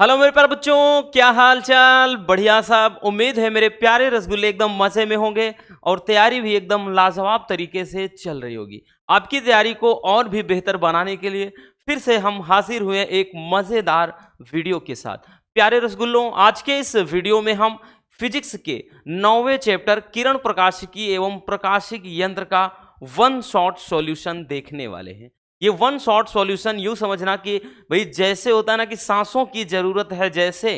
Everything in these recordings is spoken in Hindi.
हेलो मेरे प्यारे बच्चों, क्या हाल चाल। बढ़िया साहब। उम्मीद है मेरे प्यारे रसगुल्ले एकदम मजे में होंगे और तैयारी भी एकदम लाजवाब तरीके से चल रही होगी। आपकी तैयारी को और भी बेहतर बनाने के लिए फिर से हम हाजिर हुए एक मजेदार वीडियो के साथ। प्यारे रसगुल्लों, आज के इस वीडियो में हम फिजिक्स के 9वें चैप्टर किरण प्रकाशिकी एवं प्रकाशिक यंत्र का वन शॉट सॉल्यूशन देखने वाले हैं। ये वन शॉट सॉल्यूशन यूं समझना कि भाई जैसे होता है ना कि सांसों की जरूरत है जैसे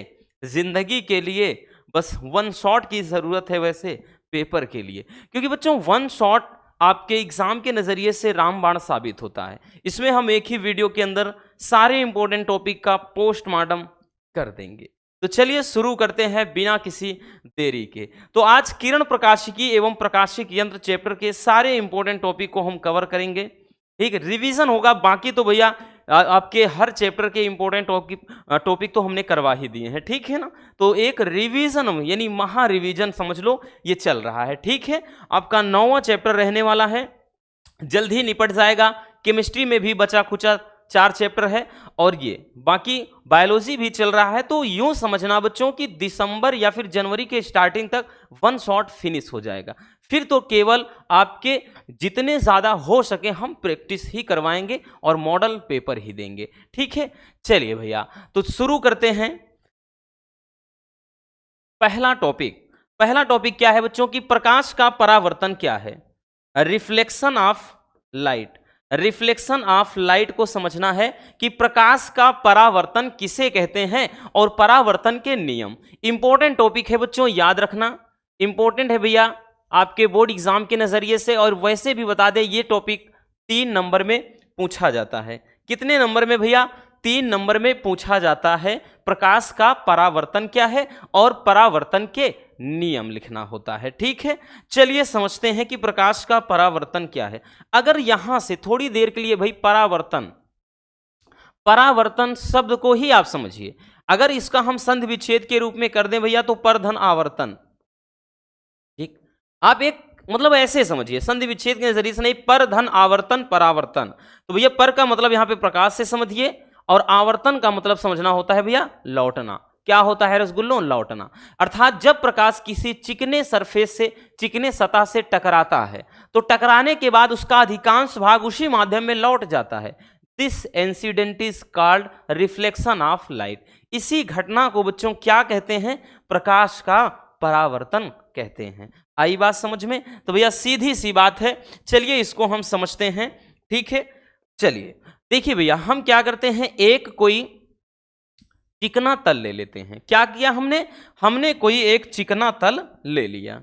जिंदगी के लिए बस वन शॉट की जरूरत है वैसे पेपर के लिए, क्योंकि बच्चों वन शॉट आपके एग्जाम के नजरिए से रामबाण साबित होता है। इसमें हम एक ही वीडियो के अंदर सारे इंपॉर्टेंट टॉपिक का पोस्टमार्टम कर देंगे। तो चलिए शुरू करते हैं बिना किसी देरी के। तो आज किरण प्रकाशिकी एवं प्रकाशिक यंत्र चैप्टर के सारे इंपॉर्टेंट टॉपिक को हम कवर करेंगे। ठीक है, रिवीजन होगा। बाकी तो भैया आपके हर चैप्टर के इंपॉर्टेंट टॉपिक तो हमने करवा ही दिए हैं, ठीक है ना। तो एक रिवीजन यानी महा रिवीजन समझ लो ये चल रहा है। ठीक है, आपका 9वां चैप्टर रहने वाला है, जल्द ही निपट जाएगा। केमिस्ट्री में भी बचा खुचा 4 चैप्टर है और ये बाकी बायोलॉजी भी चल रहा है। तो यूं समझना बच्चों कि दिसंबर या फिर जनवरी के स्टार्टिंग तक वन शॉट फिनिश हो जाएगा। फिर तो केवल आपके जितने ज्यादा हो सके हम प्रैक्टिस ही करवाएंगे और मॉडल पेपर ही देंगे। ठीक है, चलिए भैया तो शुरू करते हैं। पहला टॉपिक क्या है बच्चों की प्रकाश का परावर्तन क्या है। Reflection of light. Reflection of light को समझना है कि प्रकाश का परावर्तन किसे कहते हैं और परावर्तन के नियम। इंपॉर्टेंट टॉपिक है बच्चों, याद रखना इंपॉर्टेंट है भैया आपके बोर्ड एग्जाम के नजरिए से। और वैसे भी बता दें ये टॉपिक 3 नंबर में पूछा जाता है। कितने नंबर में भैया? 3 नंबर में पूछा जाता है। प्रकाश का परावर्तन क्या है और परावर्तन के नियम लिखना होता है। ठीक है, चलिए समझते हैं कि प्रकाश का परावर्तन क्या है। अगर यहां से थोड़ी देर के लिए भाई परावर्तन शब्द को ही आप समझिए। अगर इसका हम संधि विच्छेद के रूप में कर दें भैया तो परधन आवर्तन। ठीक, आप एक मतलब ऐसे समझिए, संधि विच्छेद के नजरिए से नहीं, पर धन आवर्तन परावर्तन। तो भैया पर का मतलब यहां पे प्रकाश से समझिए और आवर्तन का मतलब समझना होता है भैया लौटना। क्या होता है रसगुल्लों? लौटना। अर्थात जब प्रकाश किसी चिकने सरफेस से, चिकने सतह से टकराता है तो टकराने के बाद उसका अधिकांश भाग उसी माध्यम में लौट जाता है। This incident is called reflection of light. इसी घटना को बच्चों क्या कहते हैं? प्रकाश का परावर्तन कहते हैं। आई बात समझ में? तो भैया सीधी सी बात है, चलिए इसको हम समझते हैं। ठीक है, चलिए देखिए भैया हम क्या करते हैं, एक कोई चिकना तल ले लेते हैं। क्या किया हमने कोई एक चिकना तल ले लिया।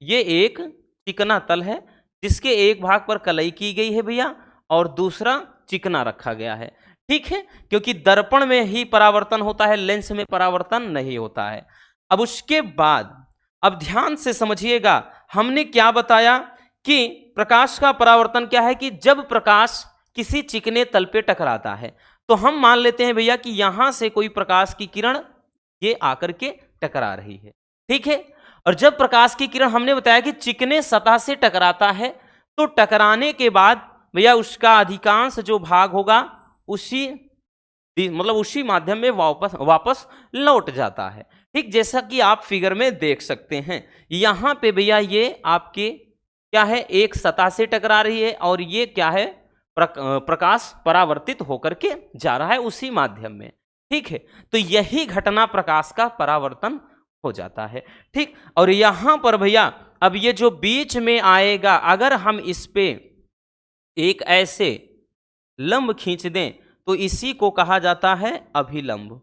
ये एक चिकना तल है जिसके एक भाग पर कलई की गई है भैया और दूसरा चिकना रखा गया है। ठीक है, क्योंकि दर्पण में ही परावर्तन होता है, लेंस में परावर्तन नहीं होता है। अब उसके बाद अब ध्यान से समझिएगा, हमने क्या बताया कि प्रकाश का परावर्तन क्या है कि जब प्रकाश किसी चिकने तल पे टकराता है तो हम मान लेते हैं भैया कि यहां से कोई प्रकाश की किरण ये आकर के टकरा रही है। ठीक है, और जब प्रकाश की किरण हमने बताया कि चिकने सतह से टकराता है तो टकराने के बाद भैया उसका अधिकांश जो भाग होगा उसी माध्यम में वापस लौट जाता है। ठीक, जैसा कि आप फिगर में देख सकते हैं यहां पे भैया ये आपके क्या है, एक सतह से टकरा रही है और ये क्या है, प्रकाश परावर्तित होकर के जा रहा है उसी माध्यम में। ठीक है, तो यही घटना प्रकाश का परावर्तन हो जाता है। ठीक, और यहां पर भैया अब ये जो बीच में आएगा, अगर हम इस पे एक ऐसे लंब खींच दें तो इसी को कहा जाता है अभिलंब।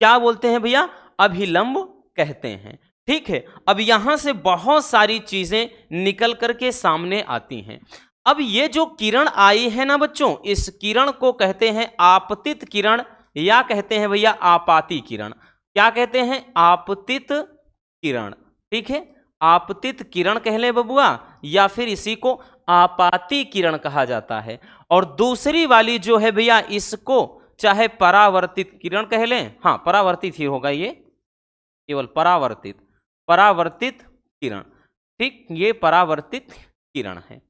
क्या बोलते हैं भैया? अभिलंब कहते हैं। ठीक है, अब यहां से बहुत सारी चीजें निकल करके सामने आती हैं। अब ये जो किरण आई है ना बच्चों, इस किरण को कहते हैं आपतित किरण या कहते हैं भैया आपाती किरण। क्या कहते हैं? आपतित किरण। ठीक है, आपतित किरण कह ले बबुआ या फिर इसी को आपाती किरण कहा जाता है। और दूसरी वाली जो है भैया इसको चाहे परावर्तित किरण कह लें, हाँ परावर्तित ही होगा, ये केवल परावर्तित किरण। ठीक, ये परावर्तित किरण है।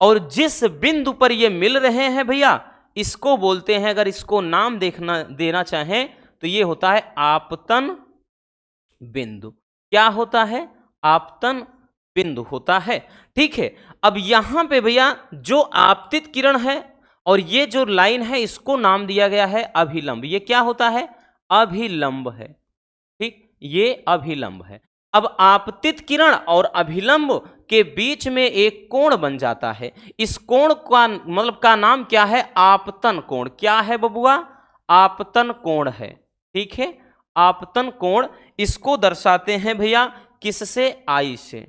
और जिस बिंदु पर ये मिल रहे हैं भैया इसको बोलते हैं, अगर इसको नाम देना चाहें तो ये होता है आपतन बिंदु। क्या होता है? आपतन बिंदु होता है। ठीक है, अब यहां पे भैया जो आपतित किरण है और ये जो लाइन है इसको नाम दिया गया है अभिलंब। ये क्या होता है? अभिलंब है। ठीक, ये अभिलंब है। अब आपतित किरण और अभिलंब के बीच में एक कोण बन जाता है। इस कोण का मतलब का नाम क्या है? आपतन कोण। क्या है बबुआ? आपतन कोण है। ठीक है, आपतन कोण। इसको दर्शाते हैं भैया किससे? आई से।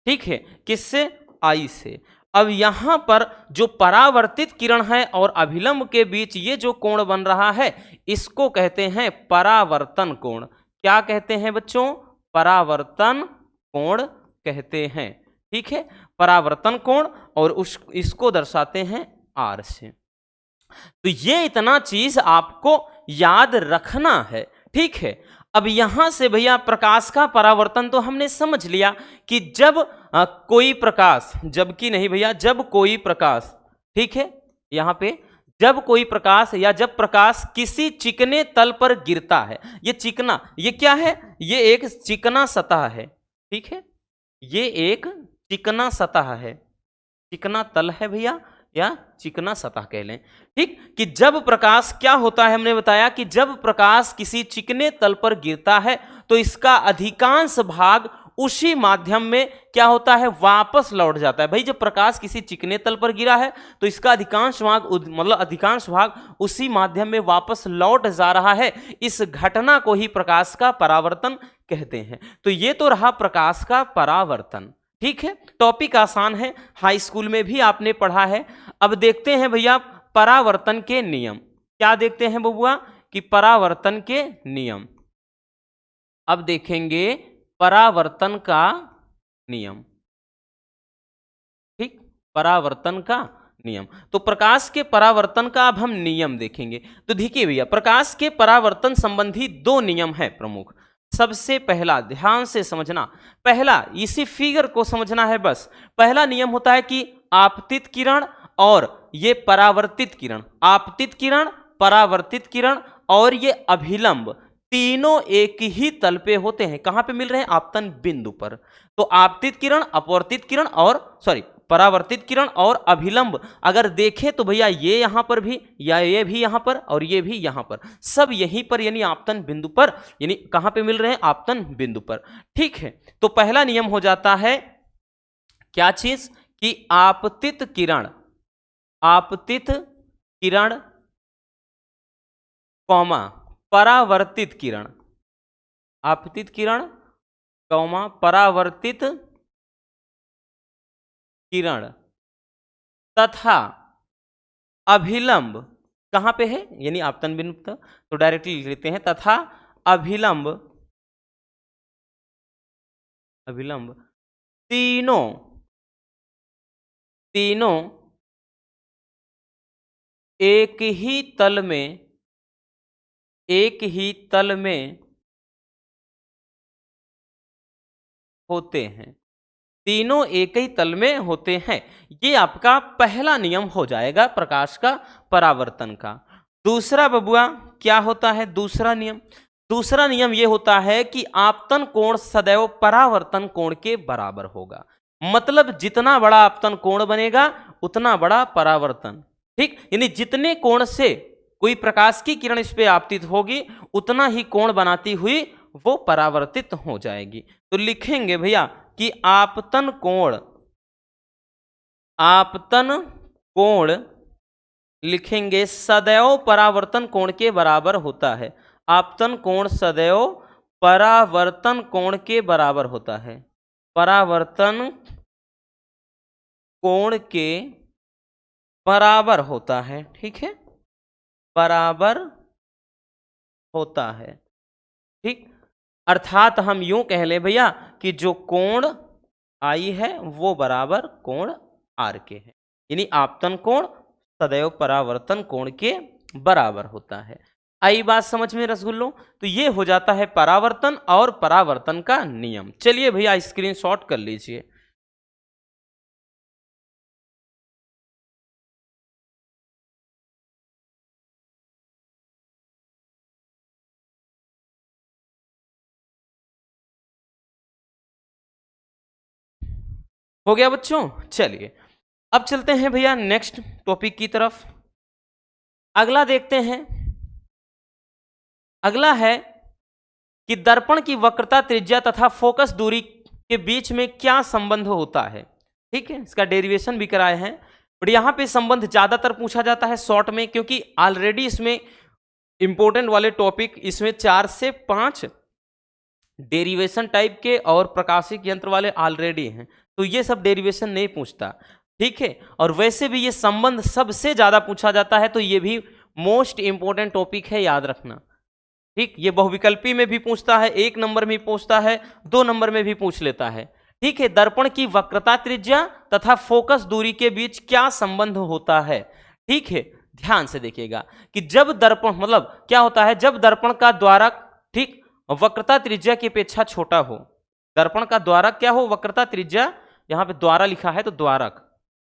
ठीक है, किससे? आई से। अब यहां पर जो परावर्तित किरण है और अभिलंब के बीच ये जो कोण बन रहा है इसको कहते हैं परावर्तन कोण। क्या कहते हैं बच्चों? परावर्तन कोण कहते हैं। ठीक है, परावर्तन कोण, और इसको दर्शाते हैं आर से। तो ये इतना चीज आपको याद रखना है। ठीक है, अब यहां से भैया प्रकाश का परावर्तन तो हमने समझ लिया कि जब कोई प्रकाश, जबकि नहीं भैया, जब कोई प्रकाश, ठीक है, यहां पे जब कोई प्रकाश या जब प्रकाश किसी चिकने तल पर गिरता है। ये चिकना, ये क्या है? ये एक चिकना सतह है। ठीक है, ये एक चिकना सतह है, चिकना तल है भैया, या चिकना सतह कह लें। ठीक, कि जब प्रकाश क्या होता है, हमने बताया कि जब प्रकाश किसी चिकने तल पर गिरता है तो इसका अधिकांश भाग उसी माध्यम में क्या होता है? वापस लौट जाता है। भाई जब प्रकाश किसी चिकने तल पर गिरा है तो इसका अधिकांश भाग मतलब अधिकांश भाग उसी माध्यम में वापस लौट जा रहा है। इस घटना को ही प्रकाश का परावर्तन कहते हैं। तो ये तो रहा प्रकाश का परावर्तन। ठीक है, टॉपिक आसान है, हाई स्कूल में भी आपने पढ़ा है। अब देखते हैं भैया परावर्तन के नियम। क्या देखते हैं बबुआ? कि परावर्तन के नियम। अब देखेंगे परावर्तन का नियम। ठीक, परावर्तन का नियम। तो प्रकाश के परावर्तन का अब हम नियम देखेंगे। तो देखिए भैया, प्रकाश के परावर्तन संबंधी दो नियम है प्रमुख। सबसे पहला, ध्यान से समझना, पहला इसी फिगर को समझना है बस। पहला नियम होता है कि आपतित किरण और ये परावर्तित किरण, आपतित किरण, परावर्तित किरण और ये अभिलंब तीनों एक ही तल पे होते हैं। कहां पे मिल रहे हैं? आपतन बिंदु पर। तो आपतित किरण, अपवर्तित किरण और परावर्तित किरण और अभिलंब अगर देखें तो भैया ये यहां पर भी, या ये भी यहां पर और ये भी यहां पर, सब यहीं पर यानी आपतन बिंदु पर, यानी कहां पे मिल रहे हैं? आपतन बिंदु पर। ठीक है, तो पहला नियम हो जाता है क्या चीज? कि आपतित किरण, आपतित किरण कौमा परावर्तित किरण, आपतित किरण कौमा परावर्तित किरण तथा अभिलंब कहां पे है? यानी आपतन बिंदु पर, तो डायरेक्टली लिख लेते हैं तथा अभिलंब, अभिलंब तीनों, तीनों एक ही तल में, एक ही तल में होते हैं। तीनों एक ही तल में होते हैं। ये आपका पहला नियम हो जाएगा प्रकाश का परावर्तन का। दूसरा बबुआ क्या होता है? दूसरा नियम, दूसरा नियम ये होता है कि आपतन कोण सदैव परावर्तन कोण के बराबर होगा। मतलब जितना बड़ा आपतन कोण बनेगा उतना बड़ा परावर्तन। ठीक, यानी जितने कोण से कोई प्रकाश की किरण इस पे आपतित होगी उतना ही कोण बनाती हुई वो परावर्तित हो जाएगी। तो लिखेंगे भैया कि आपतन कोण, आपतन कोण लिखेंगे सदैव परावर्तन कोण के बराबर होता है। आपतन कोण सदैव परावर्तन कोण के बराबर होता है। परावर्तन कोण के बराबर होता है। ठीक है, बराबर होता है। ठीक, अर्थात हम यूं कह ले भैया कि जो कोण आई है वो बराबर कोण आर के है। यानी आपतन कोण सदैव परावर्तन कोण के बराबर होता है। आई बात समझ में रसगुल्लो? तो ये हो जाता है परावर्तन और परावर्तन का नियम। चलिए भैया स्क्रीनशॉट कर लीजिए। हो गया बच्चों। चलिए अब चलते हैं भैया नेक्स्ट टॉपिक की तरफ। अगला देखते हैं। अगला है कि दर्पण की वक्रता, त्रिज्या तथा फोकस दूरी के बीच में क्या संबंध होता है। ठीक है, इसका डेरिवेशन भी कराए हैं, बट यहां पे संबंध ज्यादातर पूछा जाता है शॉर्ट में, क्योंकि ऑलरेडी इसमें इंपॉर्टेंट वाले टॉपिक इसमें 4 से 5 डेरिवेशन टाइप के और प्रकाशिक यंत्र वाले ऑलरेडी हैं, तो ये सब डेरिवेशन नहीं पूछता। ठीक है, और वैसे भी ये संबंध सबसे ज्यादा पूछा जाता है, तो ये भी मोस्ट इंपॉर्टेंट टॉपिक है, याद रखना। ठीक, ये बहुविकल्पी में भी पूछता है, 1 नंबर में पूछता है, 2 नंबर में भी पूछ लेता है। ठीक है, दर्पण की वक्रता, त्रिज्या तथा फोकस दूरी के बीच क्या संबंध होता है। ठीक है, ध्यान से देखिएगा कि जब दर्पण मतलब क्या होता है, जब दर्पण का द्वारक ठीक वक्रता त्रिज्या की अपेक्षा छोटा हो, दर्पण का द्वारक क्या हो, वक्रता त्रिज्या, यहां पे द्वारा लिखा है तो द्वारक,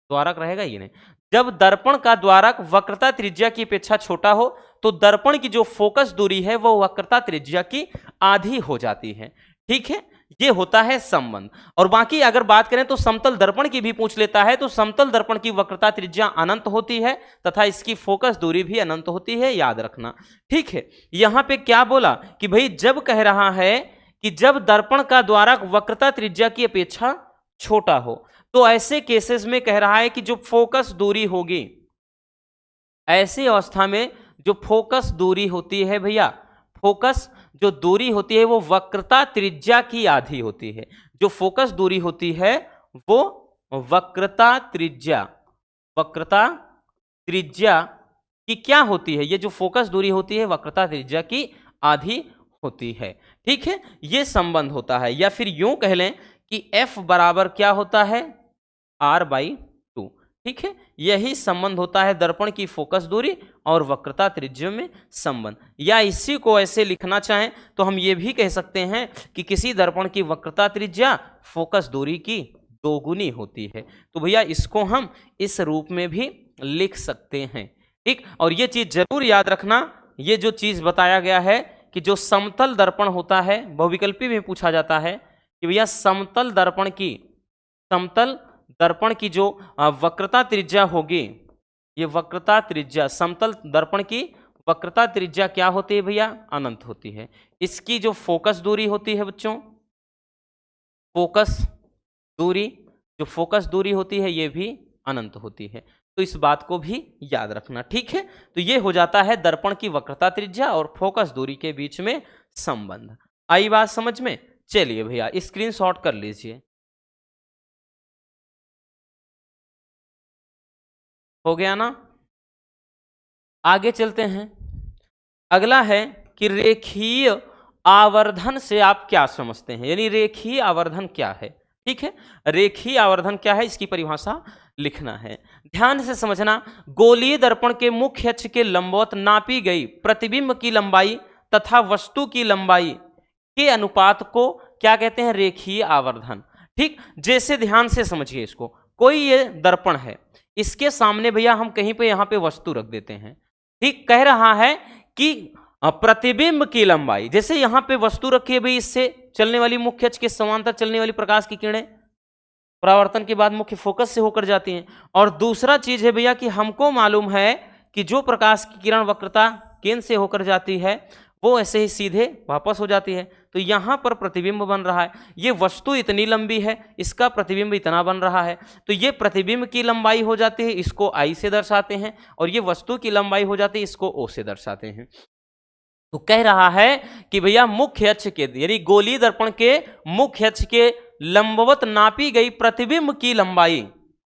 द्वारक रहेगा ये नहीं, जब दर्पण का द्वारक वक्रता त्रिज्या की अपेक्षा छोटा हो तो दर्पण की जो फोकस दूरी है वो वक्रता त्रिज्या की आधी हो जाती है। ठीक है, ये होता है संबंध। और बाकी अगर बात करें तो समतल दर्पण की भी पूछ लेता है, तो समतल दर्पण की वक्रता त्रिज्या अनंत होती है तथा इसकी फोकस दूरी भी अनंत होती है, याद रखना। ठीक है, यहां पे क्या बोला कि भाई जब कह रहा है कि जब दर्पण का द्वारक वक्रता त्रिज्या की अपेक्षा छोटा हो, तो ऐसे केसेस में कह रहा है कि जो फोकस दूरी होगी, ऐसी अवस्था में जो फोकस दूरी होती है भैया, फोकस जो दूरी होती है वो वक्रता त्रिज्या की आधी होती है। जो फोकस दूरी होती है वो वक्रता त्रिज्या, वक्रता त्रिज्या की क्या होती है, ये जो फोकस दूरी होती है वक्रता त्रिज्या की आधी होती है। ठीक है, ये संबंध होता है, या फिर यूं कह लें कि F बराबर क्या होता है, R/2। ठीक है, यही संबंध होता है दर्पण की फोकस दूरी और वक्रता त्रिज्या में संबंध। या इसी को ऐसे लिखना चाहें तो हम ये भी कह सकते हैं कि किसी दर्पण की वक्रता त्रिज्या फोकस दूरी की 2 गुनी होती है। तो भैया इसको हम इस रूप में भी लिख सकते हैं। ठीक, और ये चीज जरूर याद रखना, ये जो चीज बताया गया है कि जो समतल दर्पण होता है, बहुविकल्पी में पूछा जाता है कि भैया समतल दर्पण की जो वक्रता त्रिज्या होगी, ये वक्रता त्रिज्या, समतल दर्पण की वक्रता त्रिज्या क्या होती है भैया, अनंत होती है। इसकी जो फोकस दूरी होती है बच्चों, फोकस दूरी, जो फोकस दूरी होती है ये भी अनंत होती है। तो इस बात को भी याद रखना। ठीक है, तो ये हो जाता है दर्पण की वक्रता त्रिज्या और फोकस दूरी के बीच में संबंध। आई बात समझ में। चलिए भैया स्क्रीनशॉट कर लीजिए। हो गया ना, आगे चलते हैं। अगला है कि रेखीय आवर्धन से आप क्या समझते हैं, यानी रेखीय आवर्धन क्या है। ठीक है, रेखीय आवर्धन क्या है, इसकी परिभाषा लिखना है। ध्यान से समझना, गोलीय दर्पण के मुख्य अक्ष के लंबवत नापी गई प्रतिबिंब की लंबाई तथा वस्तु की लंबाई के अनुपात को क्या कहते हैं, रेखीय आवर्धन। ठीक, जैसे ध्यान से समझिए इसको, कोई ये दर्पण है, इसके सामने भैया हम कहीं पे यहां पे वस्तु रख देते हैं। ठीक, कह रहा है कि प्रतिबिंब की लंबाई, जैसे यहां पे वस्तु रखी है भाई, इससे चलने वाली मुख्य अक्ष के समांतर चलने वाली प्रकाश की किरणें परावर्तन के बाद मुख्य फोकस से होकर जाती हैं। और दूसरा चीज है भैया कि हमको मालूम है कि जो प्रकाश की किरण वक्रता केंद्र से होकर जाती है वो ऐसे ही सीधे वापस हो जाती है। तो यहां पर प्रतिबिंब बन रहा है, ये वस्तु इतनी लंबी है, इसका प्रतिबिंब इतना बन रहा है, तो ये प्रतिबिंब की लंबाई हो जाती है, इसको I से दर्शाते हैं, और ये वस्तु की लंबाई हो जाती है, इसको O से दर्शाते हैं। तो कह रहा है कि भैया मुख्य अक्ष के, यानी गोलीय दर्पण के मुख्य अक्ष के लंबवत नापी गई प्रतिबिंब की लंबाई,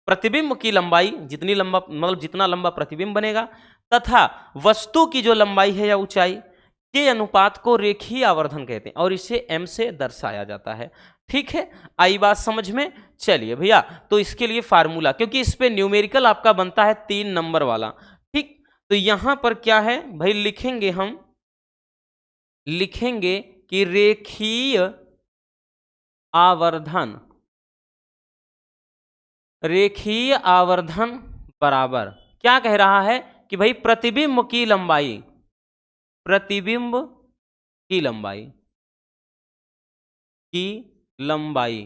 प्रतिबिंब की लंबाई जितनी लंबा मतलब जितना लंबा प्रतिबिंब बनेगा, तथा वस्तु की जो लंबाई है या ऊंचाई के अनुपात को रेखीय आवर्धन कहते हैं, और इसे M से दर्शाया जाता है। ठीक है, आई बात समझ में। चलिए भैया, तो इसके लिए फार्मूला, क्योंकि इस पे न्यूमेरिकल आपका बनता है 3 नंबर वाला। ठीक, तो यहां पर क्या है भाई, लिखेंगे हम, लिखेंगे कि रेखीय आवर्धन, रेखीय आवर्धन बराबर क्या कह रहा है कि भाई प्रतिबिंब की लंबाई, प्रतिबिंब की लंबाई, की लंबाई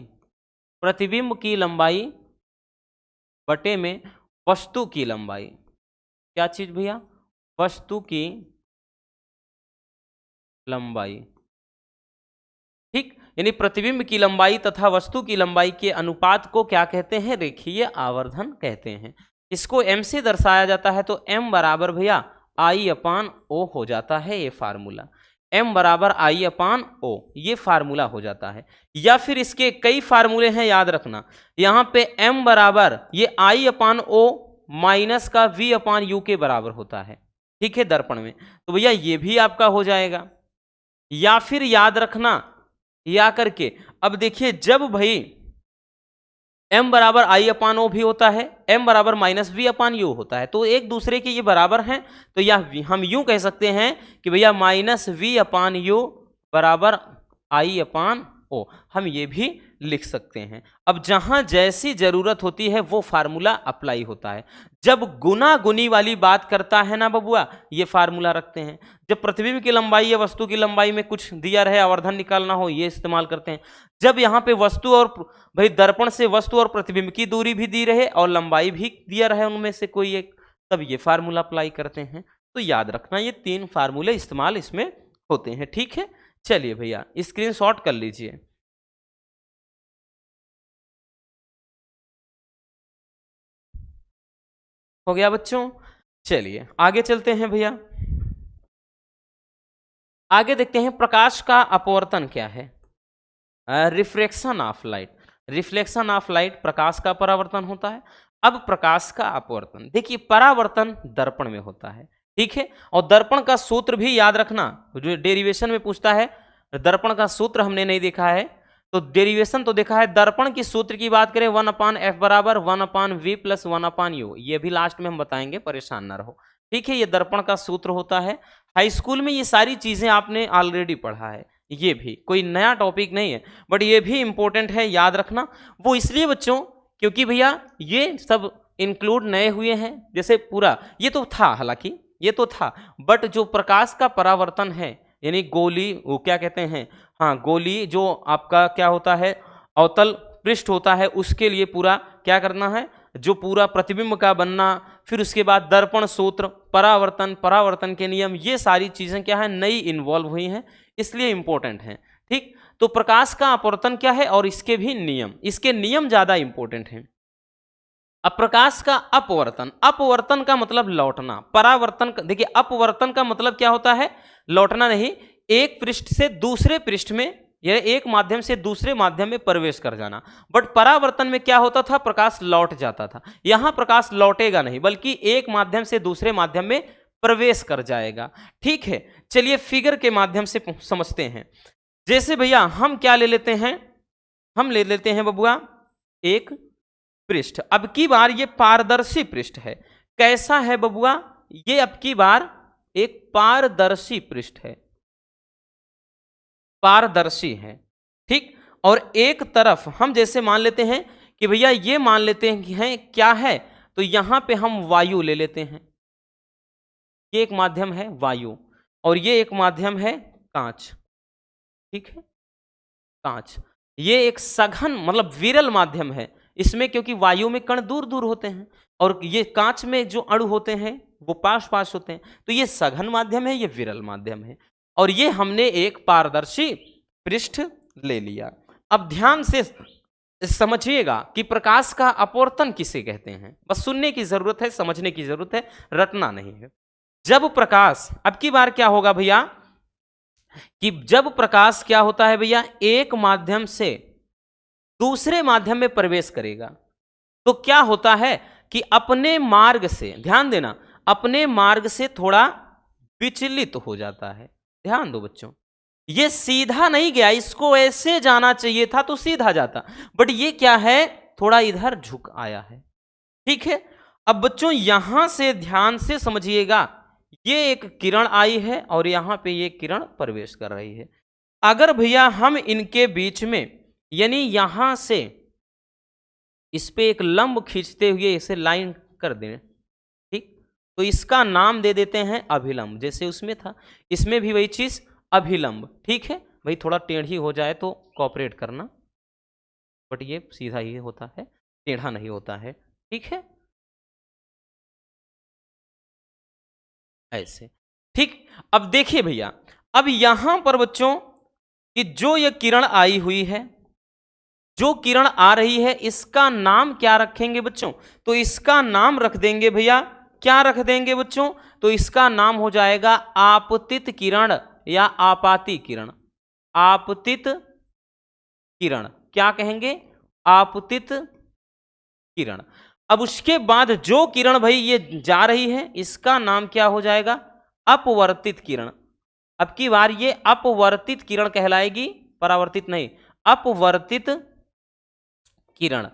प्रतिबिंब की लंबाई बटे में वस्तु की लंबाई। क्या चीज भैया? वस्तु की लंबाई। ठीक, यानी प्रतिबिंब की लंबाई तथा वस्तु की लंबाई के अनुपात को क्या कहते हैं? रेखीय आवर्धन कहते हैं। इसको m से दर्शाया जाता है तो m बराबर भैया I/O हो जाता है, ये फार्मूला। m बराबर I/O ये फार्मूला हो जाता है। या फिर इसके कई फार्मूले हैं, याद रखना। यहाँ पे m बराबर ये I/O माइनस का V/U के बराबर होता है, ठीक है, दर्पण में। तो भैया ये भी आपका हो जाएगा। या फिर याद रखना या करके, अब देखिए जब भाई m बराबर I/O भी होता है, m बराबर माइनस V/U होता है, तो एक दूसरे के ये बराबर हैं, तो यह हम यूं कह सकते हैं कि भैया माइनस V/U बराबर I/O, हम ये भी लिख सकते हैं। अब जहां जैसी जरूरत होती है वो फार्मूला अप्लाई होता है। जब गुना गुनी वाली बात करता है ना बबुआ, ये फार्मूला रखते हैं। जब प्रतिबिंब की लंबाई या वस्तु की लंबाई में कुछ दिया रहे, आवर्धन निकालना हो, ये इस्तेमाल करते हैं। जब यहाँ पे वस्तु और भाई दर्पण से वस्तु और प्रतिबिंब की दूरी भी दी रहे और लंबाई भी दिया रहे उनमें से कोई एक, तब ये फार्मूला अप्लाई करते हैं। तो याद रखना ये 3 फार्मूले इस्तेमाल इसमें होते हैं, ठीक है। चलिए भैया स्क्रीनशॉट कर लीजिए। हो गया बच्चों? चलिए आगे चलते हैं भैया। आगे देखते हैं प्रकाश का अपवर्तन क्या है। Refraction of light. Reflection of light प्रकाश का परावर्तन होता है। अब प्रकाश का अपवर्तन, देखिए परावर्तन दर्पण में होता है, ठीक है। और दर्पण का सूत्र भी याद रखना, जो डेरिवेशन में पूछता है, दर्पण का सूत्र हमने नहीं देखा है, तो डेरिवेशन तो देखा है। दर्पण की सूत्र की बात करें 1/f बराबर 1/v प्लस 1/u, ये भी लास्ट में हम बताएंगे, परेशान ना रहो, ठीक है। ये दर्पण का सूत्र होता है। हाई स्कूल में ये सारी चीजें आपने ऑलरेडी पढ़ा है, ये भी कोई नया टॉपिक नहीं है, बट ये भी इंपॉर्टेंट है, याद रखना। वो इसलिए बच्चों क्योंकि भैया ये सब इंक्लूड नए हुए हैं। जैसे पूरा ये तो था, हालांकि ये तो था, बट जो प्रकाश का परावर्तन है, यानी गोली, वो क्या कहते हैं, हाँ गोली, जो आपका क्या होता है, अवतल पृष्ठ होता है, उसके लिए पूरा क्या करना है, जो पूरा प्रतिबिंब का बनना, फिर उसके बाद दर्पण सूत्र, परावर्तन, परावर्तन के नियम, ये सारी चीजें क्या है, नई इन्वॉल्व हुई हैं, इसलिए इंपॉर्टेंट है, ठीक। तो प्रकाश का अपवर्तन क्या है और इसके भी नियम, इसके नियम ज्यादा इंपॉर्टेंट हैं। अब प्रकाश का अपवर्तन, अपवर्तन का मतलब लौटना, परावर्तन देखिए अपवर्तन का मतलब क्या होता है, लौटना नहीं, एक पृष्ठ से दूसरे पृष्ठ में या एक माध्यम से दूसरे माध्यम में प्रवेश कर जाना। बट परावर्तन में क्या होता था, प्रकाश लौट जाता था। यहां प्रकाश लौटेगा नहीं, बल्कि एक माध्यम से दूसरे माध्यम में प्रवेश कर जाएगा, ठीक है। चलिए फिगर के माध्यम से समझते हैं। जैसे भैया हम क्या ले लेते हैं, हम ले लेते हैं बबुआ एक पृष्ठ। अब की बार ये पारदर्शी पृष्ठ है। कैसा है बबुआ, ये अब की बार एक पारदर्शी पृष्ठ है, पारदर्शी है, ठीक। और एक तरफ हम जैसे मान लेते हैं कि भैया ये मान लेते हैं कि है क्या है, तो यहां पे हम वायु ले लेते हैं। ये एक माध्यम है वायु और ये एक माध्यम है कांच, ठीक है, कांच। ये एक सघन मतलब विरल माध्यम है इसमें, क्योंकि वायु में कण दूर दूर होते हैं और ये कांच में जो अणु होते हैं वो पास पास होते हैं, तो ये सघन माध्यम है, ये विरल माध्यम है। और ये हमने एक पारदर्शी पृष्ठ ले लिया। अब ध्यान से समझिएगा कि प्रकाश का अपवर्तन किसे कहते हैं, बस सुनने की जरूरत है, समझने की जरूरत है, रटना नहीं है। जब प्रकाश, अब की बार क्या होगा भैया, कि जब प्रकाश क्या होता है भैया, एक माध्यम से दूसरे माध्यम में प्रवेश करेगा, तो क्या होता है कि अपने मार्ग से, ध्यान देना, अपने मार्ग से थोड़ा विचलित हो जाता है। ध्यान दो बच्चों, ये सीधा नहीं गया, इसको ऐसे जाना चाहिए था तो सीधा जाता, बट ये क्या है, थोड़ा इधर झुक आया है, ठीक है। अब बच्चों यहां से ध्यान से समझिएगा, ये एक किरण आई है और यहां पे ये किरण प्रवेश कर रही है। अगर भैया हम इनके बीच में, यानी यहां से इस पे एक लंब खींचते हुए इसे लाइन कर दें, ठीक, तो इसका नाम दे देते हैं अभिलंब। जैसे उसमें था, इसमें भी वही चीज अभिलंब, ठीक है। भाई थोड़ा टेढ़ी हो जाए तो कोऑपरेट करना। बट ये सीधा ही होता है, टेढ़ा नहीं होता है। ठीक है, ऐसे। ठीक, अब देखिए भैया, अब यहां पर बच्चों कि जो ये किरण आई हुई है, जो किरण आ रही है, इसका नाम क्या रखेंगे बच्चों? तो इसका नाम रख देंगे भैया, क्या रख देंगे बच्चों? तो इसका नाम हो जाएगा आपतित किरण या आपाती किरण। आपतित किरण क्या कहेंगे? आपतित किरण। अब उसके बाद जो किरण भाई ये जा रही है, इसका नाम क्या हो जाएगा? अपवर्तित किरण। अब की बार ये अपवर्तित किरण कहलाएगी, परावर्तित नहीं, अपवर्तित किरण।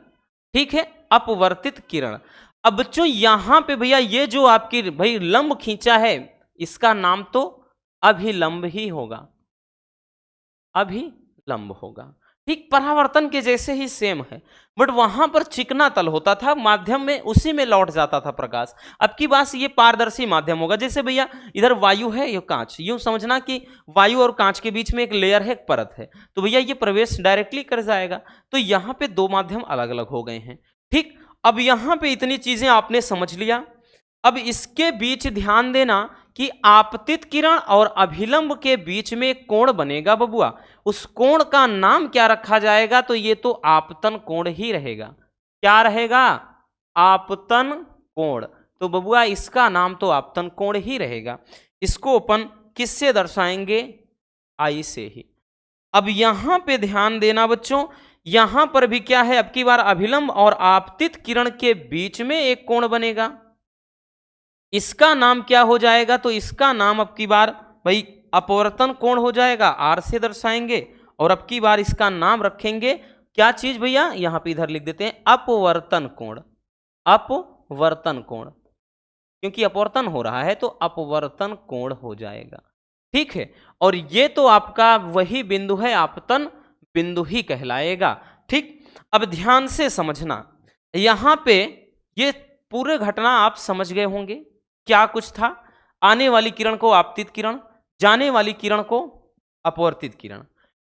ठीक है, अपवर्तित किरण। अब बच्चों यहां पे भैया ये जो आपकी भाई लंब खींचा है, इसका नाम तो अभिलंब ही होगा, अभिलंब होगा। ठीक, परावर्तन के जैसे ही सेम है, बट वहां पर चिकना तल होता था, माध्यम में उसी में लौट जाता था प्रकाश। अब की बात ये पारदर्शी माध्यम होगा। जैसे भैया इधर वायु है, ये कांच, यूं समझना कि वायु और कांच के बीच में एक लेयर है, एक परत है, तो भैया ये प्रवेश डायरेक्टली कर जाएगा। तो यहां पे दो माध्यम अलग अलग हो गए हैं। ठीक, अब यहां पे इतनी चीजें आपने समझ लिया। अब इसके बीच ध्यान देना कि आपतित किरण और अभिलंब के बीच में एक कोण बनेगा बबुआ, उस कोण का नाम क्या रखा जाएगा? तो ये तो आपतन कोण ही रहेगा। क्या रहेगा? आपतन कोण। तो बबुआ इसका नाम तो आपतन कोण ही रहेगा। इसको अपन किससे दर्शाएंगे? आई से ही। अब यहां पे ध्यान देना बच्चों, यहां पर भी क्या है? अब की बार अभिलंब और आपतित किरण के बीच में एक कोण बनेगा, इसका नाम क्या हो जाएगा? तो इसका नाम अब की बार भाई अपवर्तन कोण हो जाएगा, आर से दर्शाएंगे। और अब की बार इसका नाम रखेंगे क्या चीज भैया? यहां पे इधर लिख देते हैं अपवर्तन कोण। अपवर्तन कोण, क्योंकि अपवर्तन हो रहा है तो अपवर्तन कोण हो जाएगा। ठीक है, और ये तो आपका वही बिंदु है, आपतन बिंदु ही कहलाएगा। ठीक, अब ध्यान से समझना, यहां पे ये पूरे घटना आप समझ गए होंगे। क्या कुछ था? आने वाली किरण को आपतित किरण, जाने वाली किरण को अपवर्तित किरण।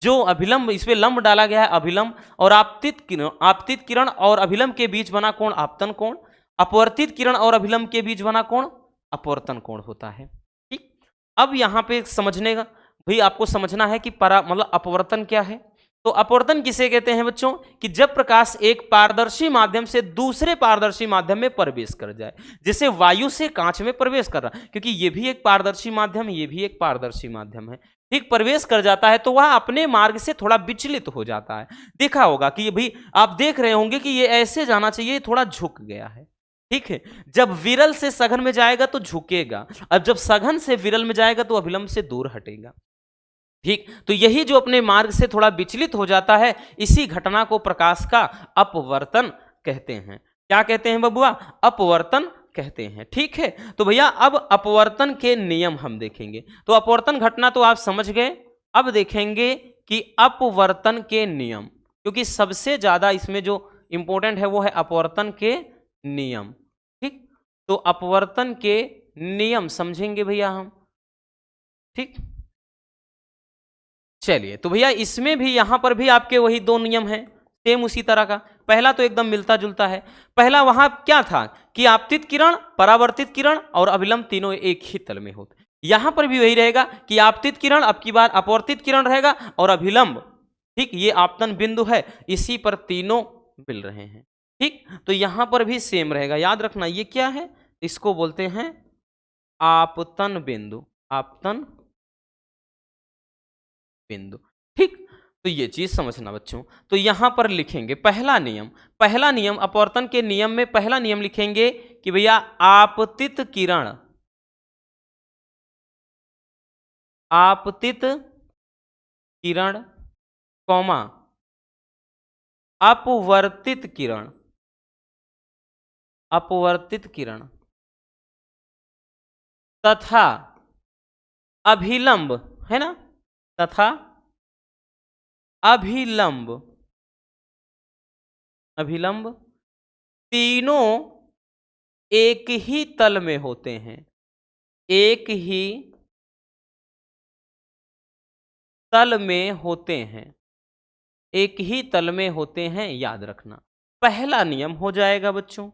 जो अभिलंब, इसमें लंब डाला गया है अभिलंब, और आपतित किरण और अभिलंब के बीच बना कोण आपतन कोण, अपवर्तित किरण और अभिलंब के बीच बना कोण अपवर्तन कोण होता है। ठीक, अब यहां पे समझने का भाई आपको समझना है कि मतलब अपवर्तन क्या है। तो अपवर्तन किसे कहते हैं बच्चों? कि जब प्रकाश एक पारदर्शी माध्यम से दूसरे पारदर्शी माध्यम में प्रवेश कर जाए, जैसे वायु से कांच में प्रवेश कर रहा, क्योंकि ये भी एक पारदर्शी माध्यम, ये भी एक पारदर्शी माध्यम है। ठीक, प्रवेश कर जाता है तो वह अपने मार्ग से थोड़ा विचलित हो जाता है। देखा होगा कि भाई आप देख रहे होंगे कि ये ऐसे जाना चाहिए, थोड़ा झुक गया है। ठीक है, जब विरल से सघन में जाएगा तो झुकेगा, अब जब सघन से विरल में जाएगा तो अभिलंब से दूर हटेगा। ठीक, तो यही जो अपने मार्ग से थोड़ा विचलित हो जाता है, इसी घटना को प्रकाश का अपवर्तन कहते हैं। क्या कहते हैं बबुआ? अपवर्तन कहते हैं। ठीक है, तो भैया अब अपवर्तन के नियम हम देखेंगे। तो अपवर्तन घटना तो आप समझ गए, अब देखेंगे कि अपवर्तन के नियम, क्योंकि सबसे ज्यादा इसमें जो इंपॉर्टेंट है वो है अपवर्तन के नियम। ठीक, तो अपवर्तन के नियम समझेंगे भैया हम। ठीक, चलिए, तो भैया इसमें भी यहां पर भी आपके वही दो नियम हैं, सेम उसी तरह का। पहला तो एकदम मिलता जुलता है। पहला वहां क्या था कि आपतित किरण, परावर्तित किरण और अभिलंब तीनों एक ही तल में होते। यहां पर भी वही रहेगा कि आपतित किरण अब की बार अपवर्तित किरण रहेगा और अभिलंब, ठीक, ये आपतन बिंदु है, इसी पर तीनों मिल रहे हैं। ठीक, तो यहां पर भी सेम रहेगा। याद रखना ये क्या है? इसको बोलते हैं आपतन बिंदु, आपतन बिंदु। ठीक, तो ये चीज समझना बच्चों। तो यहां पर लिखेंगे पहला नियम, पहला नियम अपवर्तन के नियम में पहला नियम लिखेंगे कि भैया आपतित किरण, आपतित किरण कौमा अपवर्तित किरण, अपवर्तित किरण तथा अभिलंब, है ना, तथा अभिलंब, अभिलंब तीनों एक ही तल में होते हैं, एक ही तल में होते हैं। एक ही तल में होते हैं, याद रखना। पहला नियम हो जाएगा बच्चों।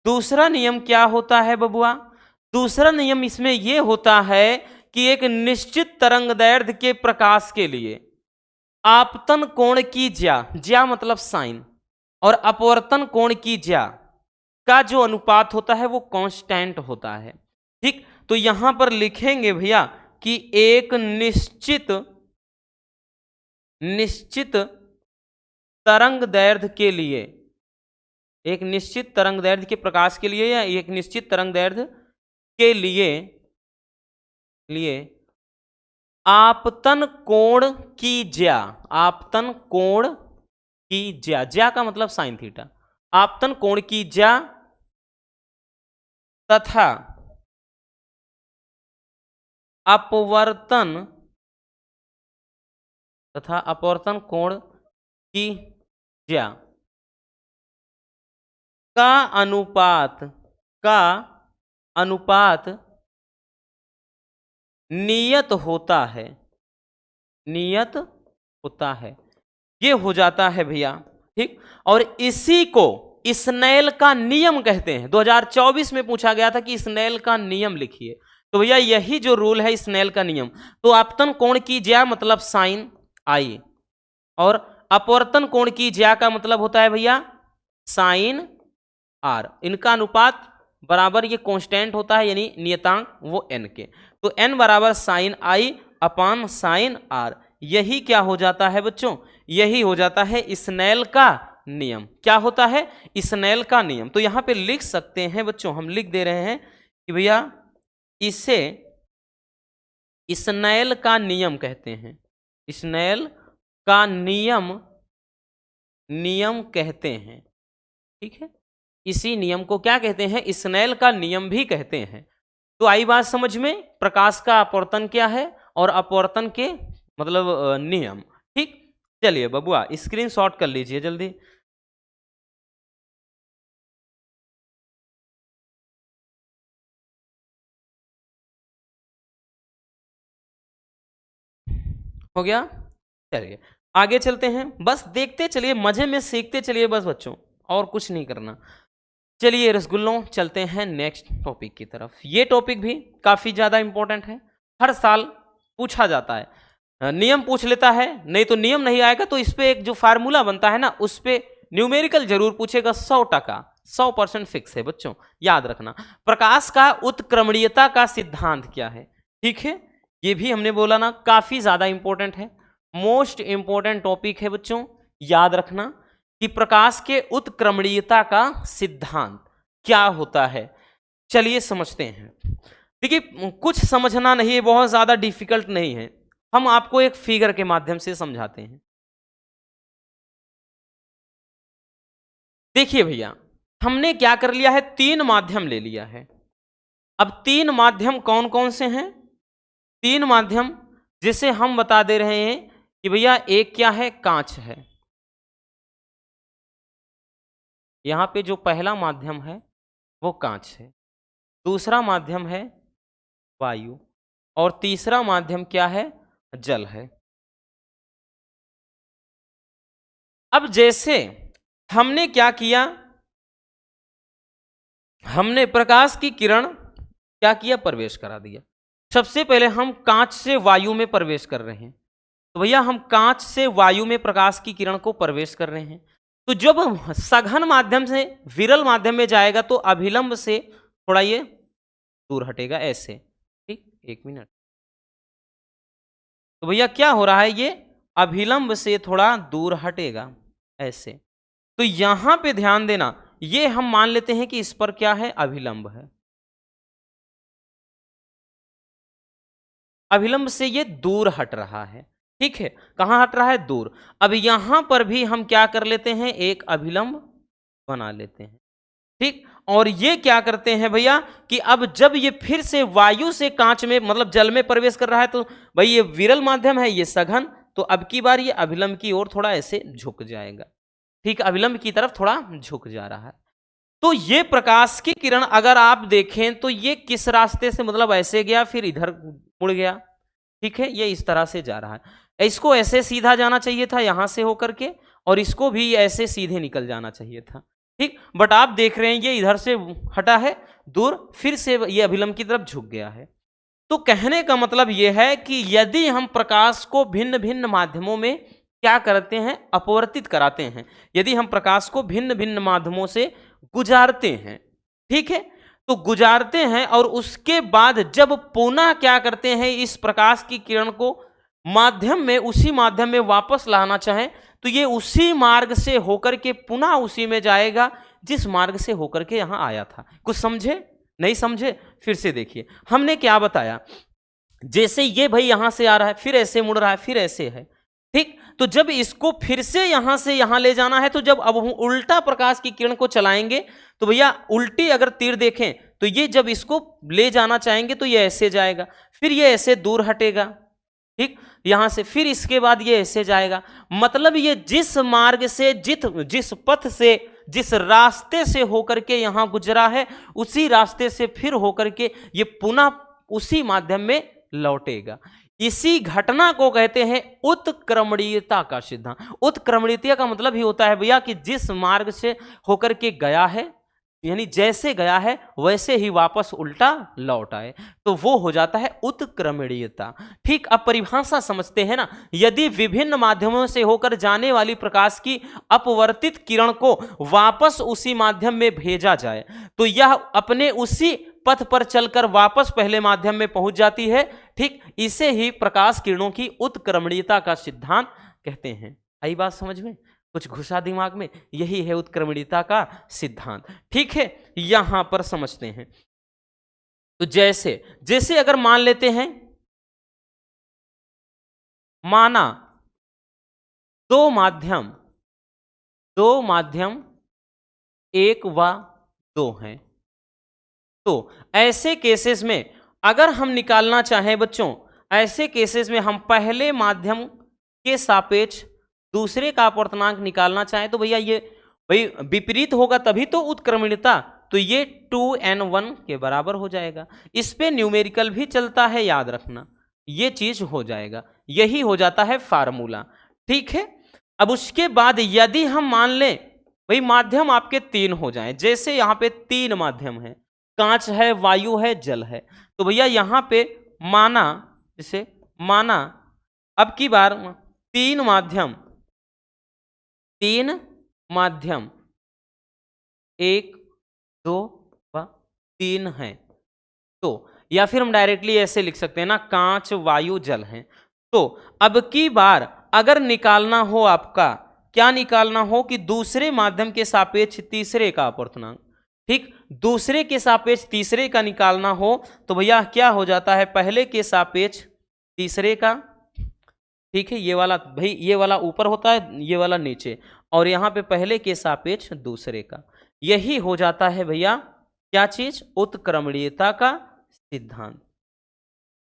दूसरा नियम क्या होता है बबुआ? दूसरा नियम इसमें यह होता है कि एक निश्चित तरंगदैर्ध्य के प्रकाश के लिए आपतन कोण की ज्या मतलब साइन, और अपवर्तन कोण की ज्या का जो अनुपात होता है वो कांस्टेंट होता है। ठीक, तो यहां पर लिखेंगे भैया कि एक निश्चित तरंगदैर्ध्य के लिए, एक निश्चित तरंगदैर्ध्य के प्रकाश के लिए या एक निश्चित तरंगदैर्ध्य के लिए आपतन कोण की ज्या, आपतन कोण की ज्या का मतलब साइन थीटा, आपतन कोण की ज्या तथा अपवर्तन कोण की ज्या का अनुपात नियत होता है, ये हो जाता है भैया। ठीक, और इसी को स्नेल का नियम कहते हैं। 2024 में पूछा गया था कि स्नेल का नियम लिखिए, तो भैया यही जो रूल है स्नेल का नियम। तो आपतन कोण की ज्या मतलब साइन आई, और अपवर्तन कोण की ज्या का मतलब होता है भैया साइन आर। इनका अनुपात बराबर ये कांस्टेंट होता है, यानी नियतांक वो n के। तो n बराबर sine i upon sine r, यही क्या हो जाता है बच्चों? यही हो जाता है स्नेल का नियम। क्या होता है? स्नेल का नियम। तो यहां पे लिख सकते हैं बच्चों, हम लिख दे रहे हैं कि भैया इसे स्नेल का नियम कहते हैं, स्नेल का नियम कहते हैं। ठीक है, इसी नियम को क्या कहते हैं? स्नेल का नियम भी कहते हैं। तो आई बात समझ में, प्रकाश का अपवर्तन क्या है और अपवर्तन के मतलब नियम। ठीक, चलिए बबुआ स्क्रीनशॉट कर लीजिए जल्दी। हो गया? चलिए आगे चलते हैं, बस देखते चलिए, मजे में सीखते चलिए बस बच्चों, और कुछ नहीं करना। चलिए रसगुल्लों चलते हैं नेक्स्ट टॉपिक की तरफ। ये टॉपिक भी काफी ज्यादा इंपॉर्टेंट है, हर साल पूछा जाता है। नियम पूछ लेता है, नहीं तो नियम नहीं आएगा तो इस पे एक जो फार्मूला बनता है ना, उस पे न्यूमेरिकल जरूर पूछेगा। 100% 100% फिक्स है बच्चों, याद रखना। प्रकाश का उत्क्रमणीयता का सिद्धांत क्या है? ठीक है, ये भी हमने बोला ना, काफी ज्यादा इंपॉर्टेंट है, मोस्ट इंपॉर्टेंट टॉपिक है बच्चों, याद रखना कि प्रकाश के उत्क्रमणीयता का सिद्धांत क्या होता है। चलिए समझते हैं। देखिए कुछ समझना नहीं है, बहुत ज्यादा डिफिकल्ट नहीं है, हम आपको एक फिगर के माध्यम से समझाते हैं। देखिए भैया, हमने क्या कर लिया है, 3 माध्यम ले लिया है। अब 3 माध्यम कौन कौन से हैं? 3 माध्यम जिसे हम बता दे रहे हैं कि भैया एक क्या है, कांच है। यहां पे जो पहला माध्यम है वो कांच है, दूसरा माध्यम है वायु, और तीसरा माध्यम क्या है, जल है। अब जैसे हमने क्या किया, हमने प्रकाश की किरण क्या किया, प्रवेश करा दिया। सबसे पहले हम कांच से वायु में प्रवेश कर रहे हैं, तो भैया हम कांच से वायु में प्रकाश की किरण को प्रवेश कर रहे हैं। तो जब सघन माध्यम से विरल माध्यम में जाएगा तो अभिलंब से थोड़ा ये दूर हटेगा ऐसे। ठीक, 1 मिनट। तो भैया क्या हो रहा है, ये अभिलंब से थोड़ा दूर हटेगा ऐसे। तो यहां पे ध्यान देना, ये हम मान लेते हैं कि इस पर क्या है, अभिलंब है। अभिलंब से ये दूर हट रहा है। ठीक है, कहां हट रहा है, दूर। अब यहां पर भी हम क्या कर लेते हैं, एक अभिलंब बना लेते हैं। ठीक, और ये क्या करते हैं भैया कि अब जब ये फिर से वायु से कांच में मतलब जल में प्रवेश कर रहा है, तो भाई ये विरल माध्यम है, ये सघन, तो अब की बार ये अभिलंब की ओर थोड़ा ऐसे झुक जाएगा। ठीक, अभिलंब की तरफ थोड़ा झुक जा रहा है। तो ये प्रकाश की किरण अगर आप देखें तो ये किस रास्ते से, मतलब ऐसे गया फिर इधर मुड़ गया, ठीक है, ये इस तरह से जा रहा है। इसको ऐसे सीधा जाना चाहिए था यहां से होकर के, और इसको भी ऐसे सीधे निकल जाना चाहिए था। ठीक, बट आप देख रहे हैं ये इधर से हटा है दूर, फिर से ये अभिलंब की तरफ झुक गया है। तो कहने का मतलब यह है कि यदि हम प्रकाश को भिन्न भिन्न माध्यमों में क्या करते हैं, अपवर्तित कराते हैं, यदि हम प्रकाश को भिन्न भिन्न माध्यमों से गुजारते हैं, ठीक है, तो गुजारते हैं और उसके बाद जब पुनः क्या करते हैं, इस प्रकाश की किरण को माध्यम में, उसी माध्यम में वापस लाना चाहें, तो ये उसी मार्ग से होकर के पुनः उसी में जाएगा जिस मार्ग से होकर के यहां आया था। कुछ समझे? नहीं समझे? फिर से देखिए, हमने क्या बताया, जैसे ये भाई यहां से आ रहा है, फिर ऐसे मुड़ रहा है, फिर ऐसे है, ठीक, तो जब इसको फिर से यहां ले जाना है, तो जब अब हम उल्टा प्रकाश की किरण को चलाएंगे, तो भैया उल्टी अगर तीर देखें तो ये जब इसको ले जाना चाहेंगे तो ये ऐसे जाएगा, फिर ये ऐसे दूर हटेगा, ठीक, यहां से, फिर इसके बाद ये ऐसे जाएगा। मतलब ये जिस मार्ग से, जिस पथ से, जिस रास्ते से होकर के यहां गुजरा है, उसी रास्ते से फिर होकर के ये पुनः उसी माध्यम में लौटेगा। इसी घटना को कहते हैं उत्क्रमणीयता का सिद्धांत। उत्क्रमणीयता का मतलब ही होता है भैया कि जिस मार्ग से होकर के गया है, यानी जैसे गया है वैसे ही वापस उल्टा लौट आए, तो वो हो जाता है उत्क्रमणीयता। ठीक, अब परिभाषा समझते हैं ना। यदि विभिन्न माध्यमों से होकर जाने वाली प्रकाश की अपवर्तित किरण को वापस उसी माध्यम में भेजा जाए, तो यह अपने उसी पथ पर चलकर वापस पहले माध्यम में पहुंच जाती है। ठीक, इसे ही प्रकाश किरणों की उत्क्रमणीयता का सिद्धांत कहते हैं। आई बात समझ में? कुछ घुसा दिमाग में? यही है उत्क्रमणीयता का सिद्धांत। ठीक है, यहां पर समझते हैं। तो जैसे अगर मान लेते हैं, माना दो माध्यम 1 व 2 हैं, तो ऐसे केसेस में अगर हम निकालना चाहें बच्चों, ऐसे केसेस में हम पहले माध्यम के सापेक्ष दूसरे का अपवर्तनांक निकालना चाहें, तो भैया ये भाई विपरीत होगा तभी तो उत्क्रमणीयता, तो ये 2n1 के बराबर हो जाएगा। इस पे न्यूमेरिकल भी चलता है, याद रखना, ये चीज हो जाएगा, यही हो जाता है फार्मूला। ठीक है, अब उसके बाद यदि हम मान लें भाई माध्यम आपके 3 हो जाएं, जैसे यहां पे 3 माध्यम है, कांच है, वायु है, जल है, तो भैया यहां पे माना, जैसे माना अब की बार 3 माध्यम 1, 2 व 3 हैं, तो या फिर हम डायरेक्टली ऐसे लिख सकते हैं ना, कांच, वायु, जल हैं। तो अब की बार अगर निकालना हो, आपका क्या निकालना हो कि दूसरे माध्यम के सापेक्ष तीसरे का अपवर्तनांक। ठीक, दूसरे के सापेक्ष तीसरे का निकालना हो तो भैया क्या हो जाता है, पहले के सापेक्ष तीसरे का। ठीक है, ये वाला भाई, ये वाला ऊपर होता है, ये वाला नीचे, और यहां पे पहले के सापेक्ष दूसरे का। यही हो जाता है भैया क्या चीज, उत्क्रमणीयता का सिद्धांत।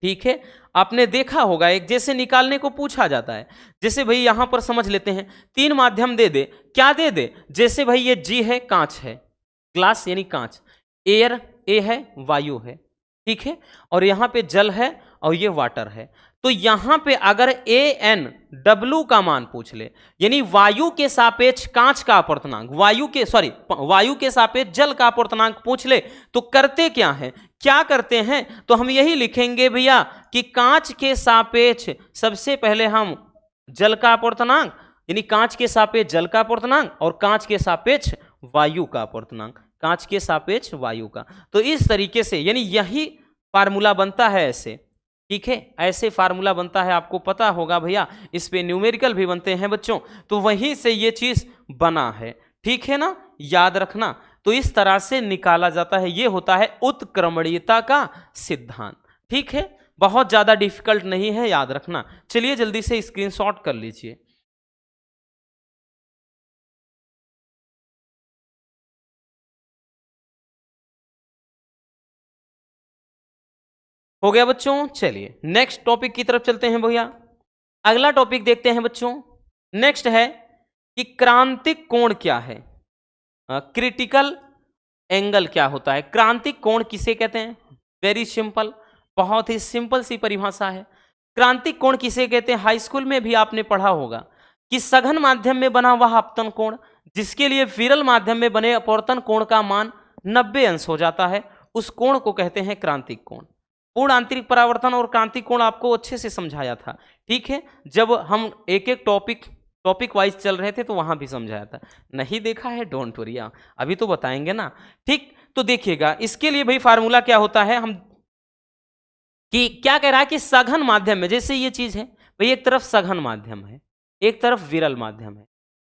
ठीक है, आपने देखा होगा, एक जैसे निकालने को पूछा जाता है, जैसे भाई यहां पर समझ लेते हैं 3 माध्यम दे दे, क्या दे दे, जैसे भाई ये G है, कांच है, ग्लास यानी कांच, एयर ए है, वायु है, ठीक है, और यहां पे जल है और ये वाटर है। तो यहां पे अगर AnW का मान पूछ ले, यानी वायु के सापेक्ष कांच का अपवर्तनांक, वायु के सापेक्ष जल का अपवर्तनांक पूछ ले, तो करते क्या है, क्या करते हैं, तो हम यही लिखेंगे भैया कि कांच के सापेक्ष सबसे पहले हम जल का अपवर्तनांक, यानी कांच के सापेक्ष जल का अपवर्तनांक, और कांच के सापेक्ष वायु का अपवर्तनांक, कांच के सापेक्ष वायु का। तो इस तरीके से, यानी यही फार्मूला बनता है ऐसे। ठीक है, ऐसे फार्मूला बनता है, आपको पता होगा भैया, इस पे न्यूमेरिकल भी बनते हैं बच्चों, तो वहीं से ये चीज बना है। ठीक है ना, याद रखना। तो इस तरह से निकाला जाता है, ये होता है उत्क्रमणीयता का सिद्धांत। ठीक है, बहुत ज्यादा डिफिकल्ट नहीं है, याद रखना। चलिए जल्दी से स्क्रीनशॉट कर लीजिए। हो गया बच्चों। चलिए नेक्स्ट टॉपिक की तरफ चलते हैं भैया। अगला टॉपिक देखते हैं बच्चों। नेक्स्ट है कि क्रांतिक कोण क्या है, क्रिटिकल एंगल क्या होता है। क्रांतिक कोण किसे कहते हैं? वेरी सिंपल, बहुत ही सिंपल सी परिभाषा है। क्रांतिक कोण किसे कहते हैं? हाई स्कूल में भी आपने पढ़ा होगा कि सघन माध्यम में बना वह अपतन कोण जिसके लिए विरल माध्यम में बने अपवर्तन कोण का मान 90 अंश हो जाता है, उस कोण को कहते हैं क्रांतिक कोण। पूर्ण आंतरिक परावर्तन और क्रांतिक कोण आपको अच्छे से समझाया था, ठीक है, जब हम एक एक टॉपिक वाइज चल रहे थे तो वहां भी समझाया था। नहीं देखा है, डोंट वरी, अभी तो बताएंगे ना, ठीक। तो देखिएगा इसके लिए भाई फार्मूला क्या होता है, हम कि क्या कह रहा है कि सघन माध्यम में, जैसे ये चीज है भाई, एक तरफ सघन माध्यम है, एक तरफ विरल माध्यम है,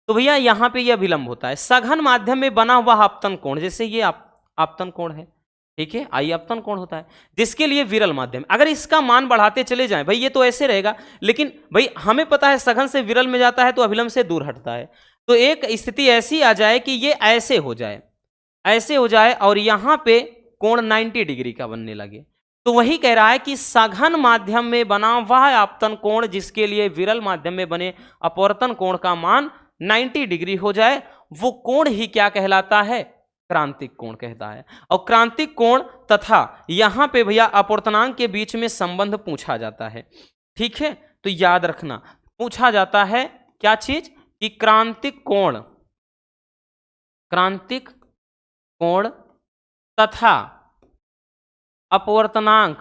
तो भैया यहां पे ये अभिलंब होता है। सघन माध्यम में बना हुआ आपतन कोण, जैसे ये आपतन कोण है, ठीक है, आई आपतन कोण होता है, जिसके लिए विरल माध्यम, अगर इसका मान बढ़ाते चले जाएं भाई, ये तो ऐसे रहेगा, लेकिन भाई हमें पता है सघन से विरल में जाता है तो अभिलंब से दूर हटता है, तो एक स्थिति ऐसी आ जाए कि ये ऐसे हो जाए और यहां पे कोण 90 डिग्री का बनने लगे, तो वही कह रहा है कि सघन माध्यम में बना वह आपतन कोण जिसके लिए विरल माध्यम में बने अपवर्तन कोण का मान 90 डिग्री हो जाए, वो कोण ही क्या कहलाता है? क्रांतिक कोण कहता है। और क्रांतिक कोण तथा यहां पे भैया अपवर्तनांक के बीच में संबंध पूछा जाता है, ठीक है, तो याद रखना पूछा जाता है क्या चीज कि क्रांतिक कोण तथा अपवर्तनांक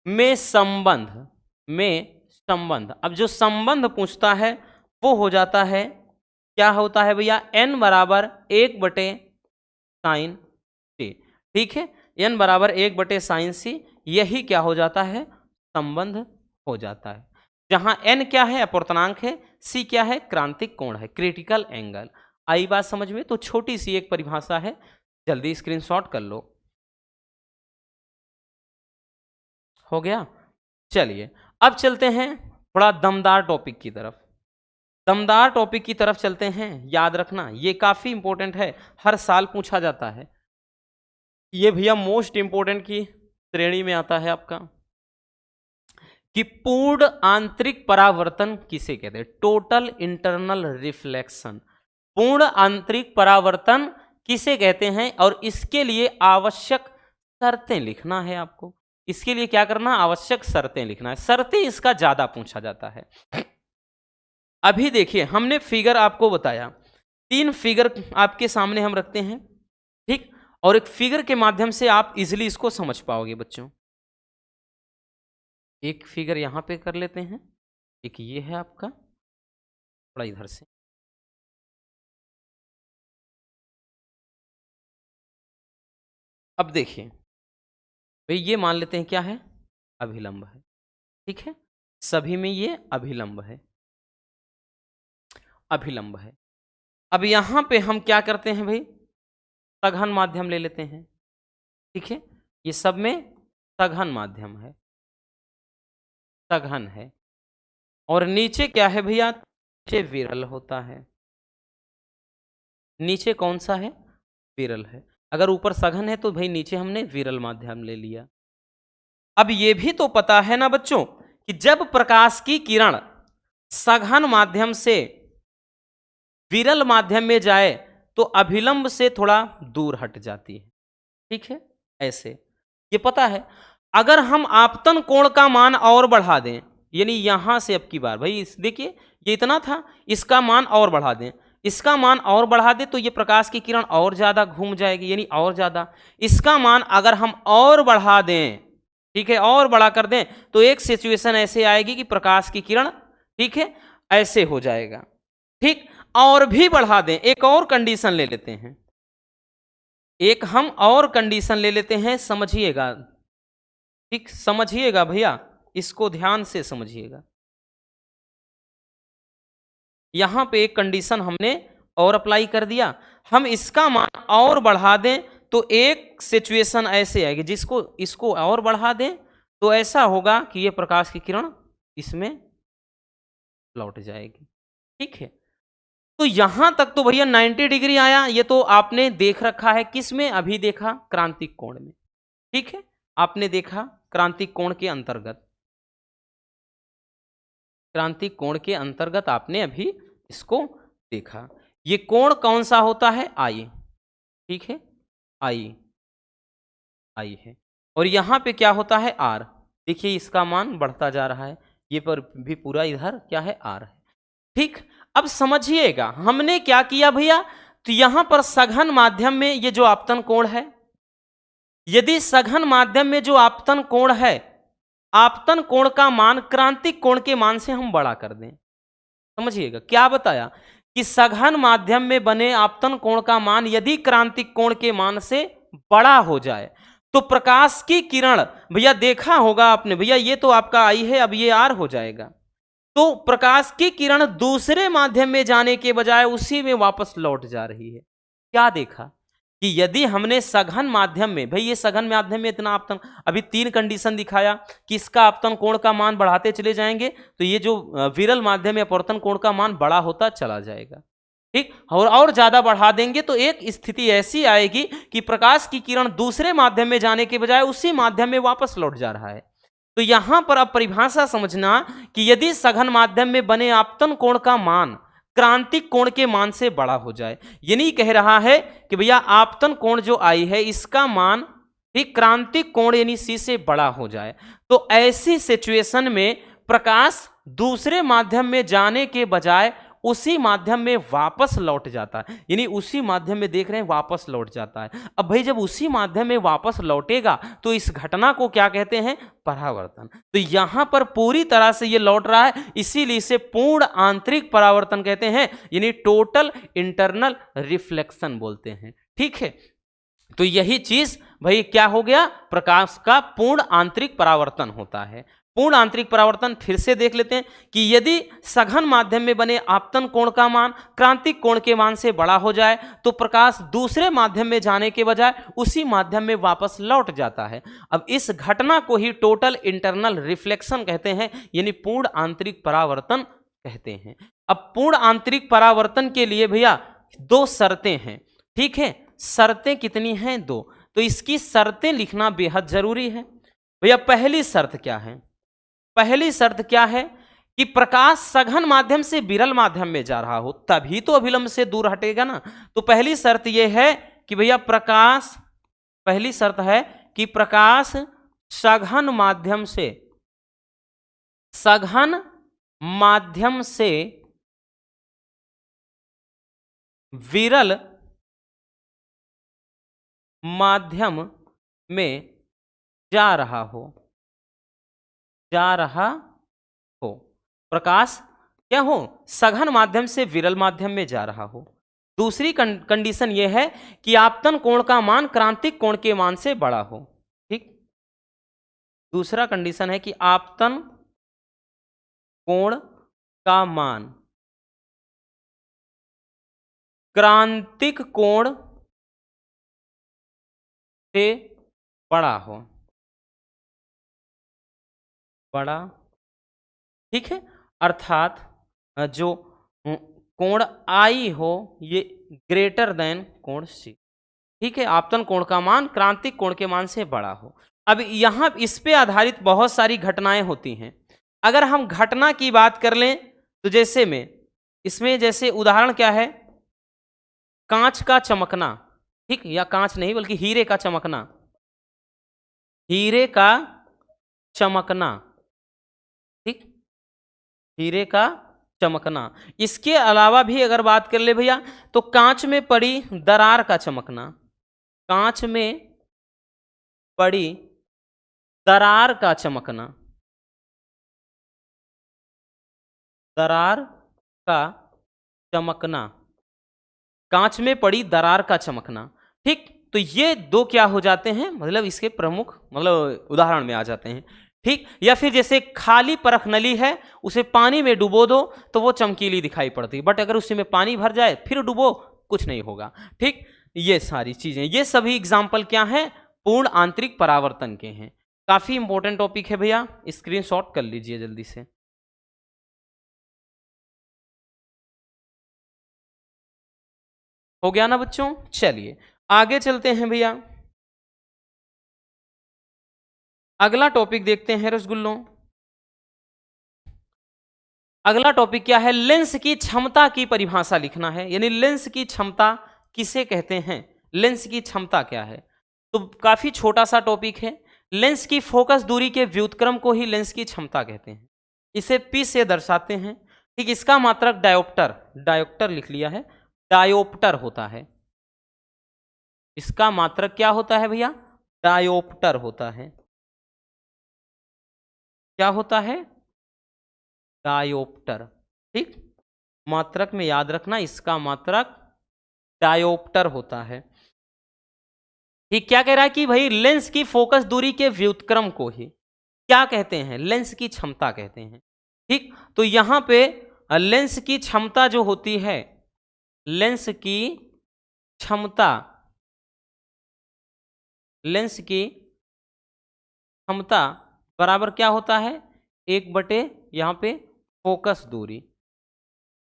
में संबंध। अब जो संबंध पूछता है वो हो जाता है, क्या होता है भैया? n बराबर 1/sin c, ठीक है, n बराबर 1/sin c, यही क्या हो जाता है? संबंध हो जाता है, जहां n क्या है? अपवर्तनांक है, c क्या है? क्रांतिक कोण है, क्रिटिकल एंगल। आई बात समझ में? तो छोटी सी एक परिभाषा है, जल्दी स्क्रीनशॉट कर लो। हो गया? चलिए अब चलते हैं थोड़ा दमदार टॉपिक की तरफ चलते हैं। याद रखना ये काफी इंपॉर्टेंट है, हर साल पूछा जाता है, ये भैया मोस्ट इंपॉर्टेंट की श्रेणी में आता है आपका, कि पूर्ण आंतरिक परावर्तन किसे कहते हैं? Total internal reflection. पूर्ण आंतरिक परावर्तन किसे कहते हैं? और इसके लिए आवश्यक शर्तें लिखना है आपको। इसके लिए क्या करना? आवश्यक शर्तें लिखना है। शर्तें इसका ज्यादा पूछा जाता है। अभी देखिए हमने फिगर आपको बताया, 3 फिगर आपके सामने हम रखते हैं, ठीक, और एक फिगर के माध्यम से आप इजिली इसको समझ पाओगे बच्चों। एक फिगर यहां पे कर लेते हैं, एक ये है आपका, थोड़ा इधर से, अब देखिए भाई ये मान लेते हैं क्या है? अभिलंब है, ठीक है, सभी में ये अभिलंब है। अब यहां पे हम क्या करते हैं भाई? सघन माध्यम ले लेते हैं, ठीक है, ये सब में सघन माध्यम है, सघन है, और नीचे क्या है भैया? नीचे विरल होता है। नीचे कौन सा है? विरल है। अगर ऊपर सघन है तो भाई नीचे हमने विरल माध्यम ले लिया। अब ये भी तो पता है ना बच्चों कि जब प्रकाश की किरण सघन माध्यम से विरल माध्यम में जाए तो अभिलंब से थोड़ा दूर हट जाती है, ठीक है, ऐसे ये पता है। अगर हम आपतन कोण का मान और बढ़ा दें, यानी यहां से अब की बार भाई देखिए ये इतना था, इसका मान और बढ़ा दें, इसका मान और बढ़ा दें तो ये प्रकाश की किरण और ज्यादा घूम जाएगी, यानी और ज्यादा। इसका मान अगर हम और बढ़ा दें, ठीक है, और बड़ा कर दें तो एक सिचुएशन ऐसे आएगी कि प्रकाश की किरण, ठीक है, ऐसे हो जाएगा, ठीक। और भी बढ़ा दें, एक और कंडीशन ले लेते हैं, एक हम और कंडीशन ले लेते हैं, समझिएगा, ठीक, समझिएगा भैया, इसको ध्यान से समझिएगा। यहां पे एक कंडीशन हमने और अप्लाई कर दिया, हम इसका मान और बढ़ा दें तो एक सिचुएशन ऐसे आएगी, जिसको इसको और बढ़ा दें तो ऐसा होगा कि ये प्रकाश की किरण इसमें लौट जाएगी, ठीक है। तो यहां तक तो भैया 90 डिग्री आया, ये तो आपने देख रखा है, किस में? अभी देखा क्रांतिक कोण में, ठीक है, आपने देखा क्रांतिक कोण के अंतर्गत, क्रांतिक कोण के अंतर्गत आपने अभी इसको देखा। ये कोण कौन सा होता है? आई, ठीक है, आई है। और यहाँ पे क्या होता है R। देखिए इसका मान बढ़ता जा रहा है, ये पर भी पूरा इधर क्या है R है। ठीक, अब समझिएगा हमने क्या किया भैया, तो यहां पर सघन माध्यम में ये जो आपतन कोण है, यदि सघन माध्यम में जो आपतन कोण है, आपतन कोण का मान क्रांतिक कोण के मान से हम बड़ा कर दें। समझिएगा क्या बताया कि सघन माध्यम में बने आपतन कोण का मान यदि क्रांतिक कोण के मान से बड़ा हो जाए तो प्रकाश की किरण, भैया देखा होगा आपने, भैया ये तो आपका आई है, अब ये आर हो जाएगा, तो प्रकाश की किरण दूसरे माध्यम में जाने के बजाय उसी में वापस लौट जा रही है। क्या देखा कि यदि हमने सघन माध्यम में, भाई ये सघन माध्यम में इतना आपतन, अभी 3 कंडीशन दिखाया कि इसका आपतन कोण का मान बढ़ाते चले जाएंगे तो ये जो विरल माध्यम या अपवर्तन कोण का मान बड़ा होता चला जाएगा। ठीक, और ज्यादा बढ़ा देंगे तो एक स्थिति ऐसी आएगी कि प्रकाश की किरण दूसरे माध्यम में जाने के बजाय उसी माध्यम में वापस लौट जा रहा है। तो यहां पर अब परिभाषा समझना कि यदि सघन माध्यम में बने आपतन कोण का मान क्रांतिक कोण के मान से बड़ा हो जाए, ये नहीं कह रहा है कि भैया आपतन कोण जो आई है इसका मान ठीक क्रांतिक कोण यानी C से बड़ा हो जाए, तो ऐसी सिचुएशन में प्रकाश दूसरे माध्यम में जाने के बजाय उसी माध्यम में वापस लौट जाता है, यानी उसी माध्यम में देख रहे हैं वापस लौट जाता है। अब भाई जब उसी माध्यम में वापस लौटेगा तो इस घटना को क्या कहते हैं, परावर्तन। तो यहां पर पूरी तरह से ये लौट रहा है, इसीलिए इसे पूर्ण आंतरिक परावर्तन कहते हैं, यानी टोटल इंटरनल रिफ्लेक्शन बोलते हैं। ठीक है, तो यही चीज भाई क्या हो गया, प्रकाश का पूर्ण आंतरिक परावर्तन होता है। पूर्ण आंतरिक परावर्तन फिर से देख लेते हैं कि यदि सघन माध्यम में बने आपतन कोण का मान क्रांतिक कोण के मान से बड़ा हो जाए तो प्रकाश दूसरे माध्यम में जाने के बजाय उसी माध्यम में वापस लौट जाता है। अब इस घटना को ही टोटल इंटरनल रिफ्लेक्शन कहते हैं, यानी पूर्ण आंतरिक परावर्तन कहते हैं। अब पूर्ण आंतरिक परावर्तन के लिए भैया 2 शर्तें हैं। ठीक है, शर्तें कितनी हैं, 2, तो इसकी शर्तें लिखना बेहद जरूरी है। भैया पहली शर्त क्या है, पहली शर्त क्या है कि प्रकाश सघन माध्यम से विरल माध्यम में जा रहा हो, तभी तो अभिलंब से दूर हटेगा ना। तो पहली शर्त यह है कि भैया प्रकाश, पहली शर्त है कि प्रकाश सघन माध्यम से, सघन माध्यम से विरल माध्यम में जा रहा हो, जा रहा हो, प्रकाश क्या हो, सघन माध्यम से विरल माध्यम में जा रहा हो। दूसरी कंडीशन यह है कि आपतन कोण का मान क्रांतिक कोण के मान से बड़ा हो। ठीक, दूसरा कंडीशन है कि आपतन कोण का मान क्रांतिक कोण से बड़ा हो, बड़ा। ठीक है, अर्थात जो कोण आई हो ये ग्रेटर देन कोण C। ठीक है, आपतन कोण का मान क्रांतिक कोण के मान से बड़ा हो। अब यहां इस पे आधारित बहुत सारी घटनाएं होती हैं। अगर हम घटना की बात कर लें तो जैसे में इसमें जैसे उदाहरण क्या है, कांच का चमकना, ठीक, या कांच नहीं बल्कि हीरे का चमकना, हीरे का चमकना, ठीक, हीरे का चमकना। इसके अलावा भी अगर बात कर ले भैया तो कांच में पड़ी दरार का चमकना, कांच में पड़ी दरार का चमकना, दरार का चमकना, कांच में पड़ी दरार का चमकना। ठीक, तो ये 2 क्या हो जाते हैं, मतलब इसके प्रमुख मतलब उदाहरण में आ जाते हैं। ठीक, या फिर जैसे खाली परख नली है, उसे पानी में डुबो दो तो वो चमकीली दिखाई पड़ती है, बट अगर उसी में पानी भर जाए फिर डुबो कुछ नहीं होगा। ठीक, ये सारी चीजें, ये सभी एग्जाम्पल क्या हैं, पूर्ण आंतरिक परावर्तन के हैं। काफी इंपॉर्टेंट टॉपिक है भैया, स्क्रीनशॉट कर लीजिए जल्दी से। हो गया ना बच्चों, चलिए आगे चलते हैं भैया। अगला टॉपिक देखते हैं रसगुल्लों। अगला टॉपिक क्या है, लेंस की क्षमता की परिभाषा लिखना है, यानी लेंस की क्षमता किसे कहते हैं, लेंस की क्षमता क्या है। तो काफी छोटा सा टॉपिक है, लेंस की फोकस दूरी के व्युत्क्रम को ही लेंस की क्षमता कहते हैं, इसे P से दर्शाते हैं। ठीक, इसका मात्रक डायोप्टर, डायोप्टर लिख लिया है, डायोप्टर होता है। इसका मात्रक क्या होता है भैया? डायोप्टर होता है। क्या होता है? डायोप्टर। ठीक, मात्रक में याद रखना, इसका मात्रक डायोप्टर होता है। ठीक, क्या कह रहा है कि भाई लेंस की फोकस दूरी के व्युत्क्रम को ही क्या कहते हैं? लेंस की क्षमता कहते हैं। ठीक, तो यहां पे लेंस की क्षमता जो होती है, लेंस की क्षमता, लेंस की क्षमता बराबर क्या होता है? 1/, यहां पे फोकस दूरी,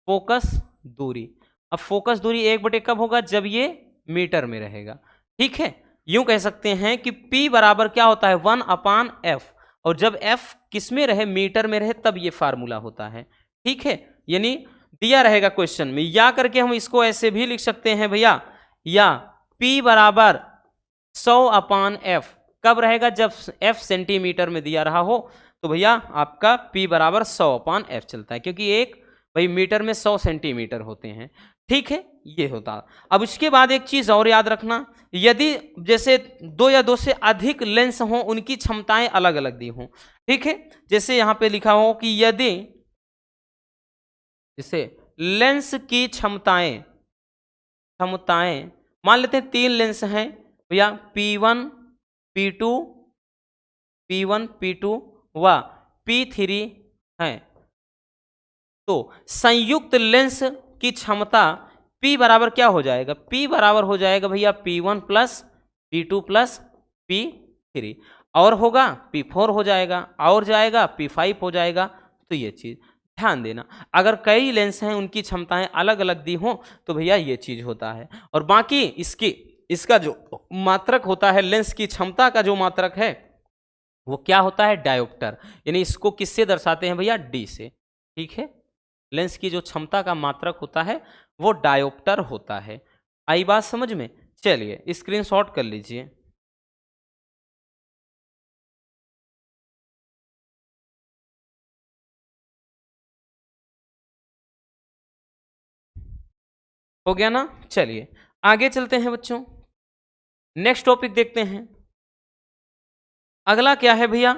फोकस दूरी। अब फोकस दूरी 1/, कब होगा? जब ये मीटर में रहेगा। ठीक है, यूं कह सकते हैं कि P बराबर क्या होता है? 1/f, और जब f किस में रहे? मीटर में रहे, तब ये फार्मूला होता है। ठीक है, यानी दिया रहेगा क्वेश्चन में, या करके हम इसको ऐसे भी लिख सकते हैं भैया, या P बराबर 100/f कब रहेगा? जब f सेंटीमीटर में दिया रहा हो, तो भैया आपका P बराबर 100/f चलता है, क्योंकि एक भाई मीटर में 100 सेंटीमीटर होते हैं। ठीक है, ये होता। अब इसके बाद एक चीज और याद रखना, यदि जैसे 2 या 2 से अधिक लेंस हों, उनकी क्षमताएं अलग अलग दी हों। ठीक है, जैसे यहां पे लिखा हो कि यदि जैसे लेंस की क्षमताएं, क्षमताएं मान लेते हैं 3 लेंस हैं भैया, P1 P2 P1 P2 व P3 हैं, तो संयुक्त लेंस की क्षमता P बराबर क्या हो जाएगा? P बराबर हो जाएगा भैया P1 plus P2 plus P3, और होगा P4 हो जाएगा, और जाएगा P5 हो जाएगा। तो ये चीज ध्यान देना, अगर कई लेंस हैं उनकी क्षमताएं अलग अलग दी हों, तो भैया ये चीज होता है। और बाकी इसका जो मात्रक होता है, लेंस की क्षमता का जो मात्रक है, वो क्या होता है? डायोप्टर। यानी इसको किससे दर्शाते हैं भैया? D से। ठीक है, लेंस की जो क्षमता का मात्रक होता है वो डायोप्टर होता है। आई बात समझ में? चलिए स्क्रीनशॉट कर लीजिए। हो गया ना? चलिए आगे चलते हैं बच्चों, नेक्स्ट टॉपिक देखते हैं। अगला क्या है भैया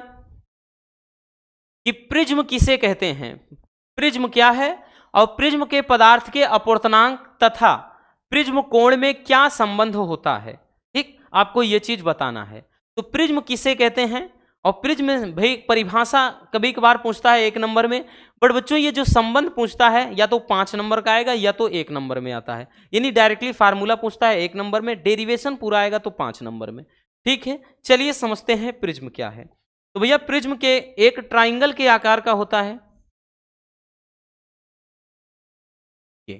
कि प्रिज्म किसे कहते हैं? प्रिज्म क्या है, और प्रिज्म के पदार्थ के अपवर्तनांक तथा प्रिज्म कोण में क्या संबंध होता है? ठीक, आपको यह चीज बताना है। तो प्रिज्म किसे कहते हैं, और प्रिज्म भाई परिभाषा कभी कभार पूछता है 1 नंबर में, बट बच्चों ये जो संबंध पूछता है या तो 5 नंबर का आएगा या तो 1 नंबर में आता है। यानी डायरेक्टली फार्मूला पूछता है 1 नंबर में, डेरिवेशन पूरा आएगा तो 5 नंबर में। ठीक है, चलिए समझते हैं प्रिज्म क्या है। तो भैया प्रिज्म के एक ट्राइंगल के आकार का होता है ये।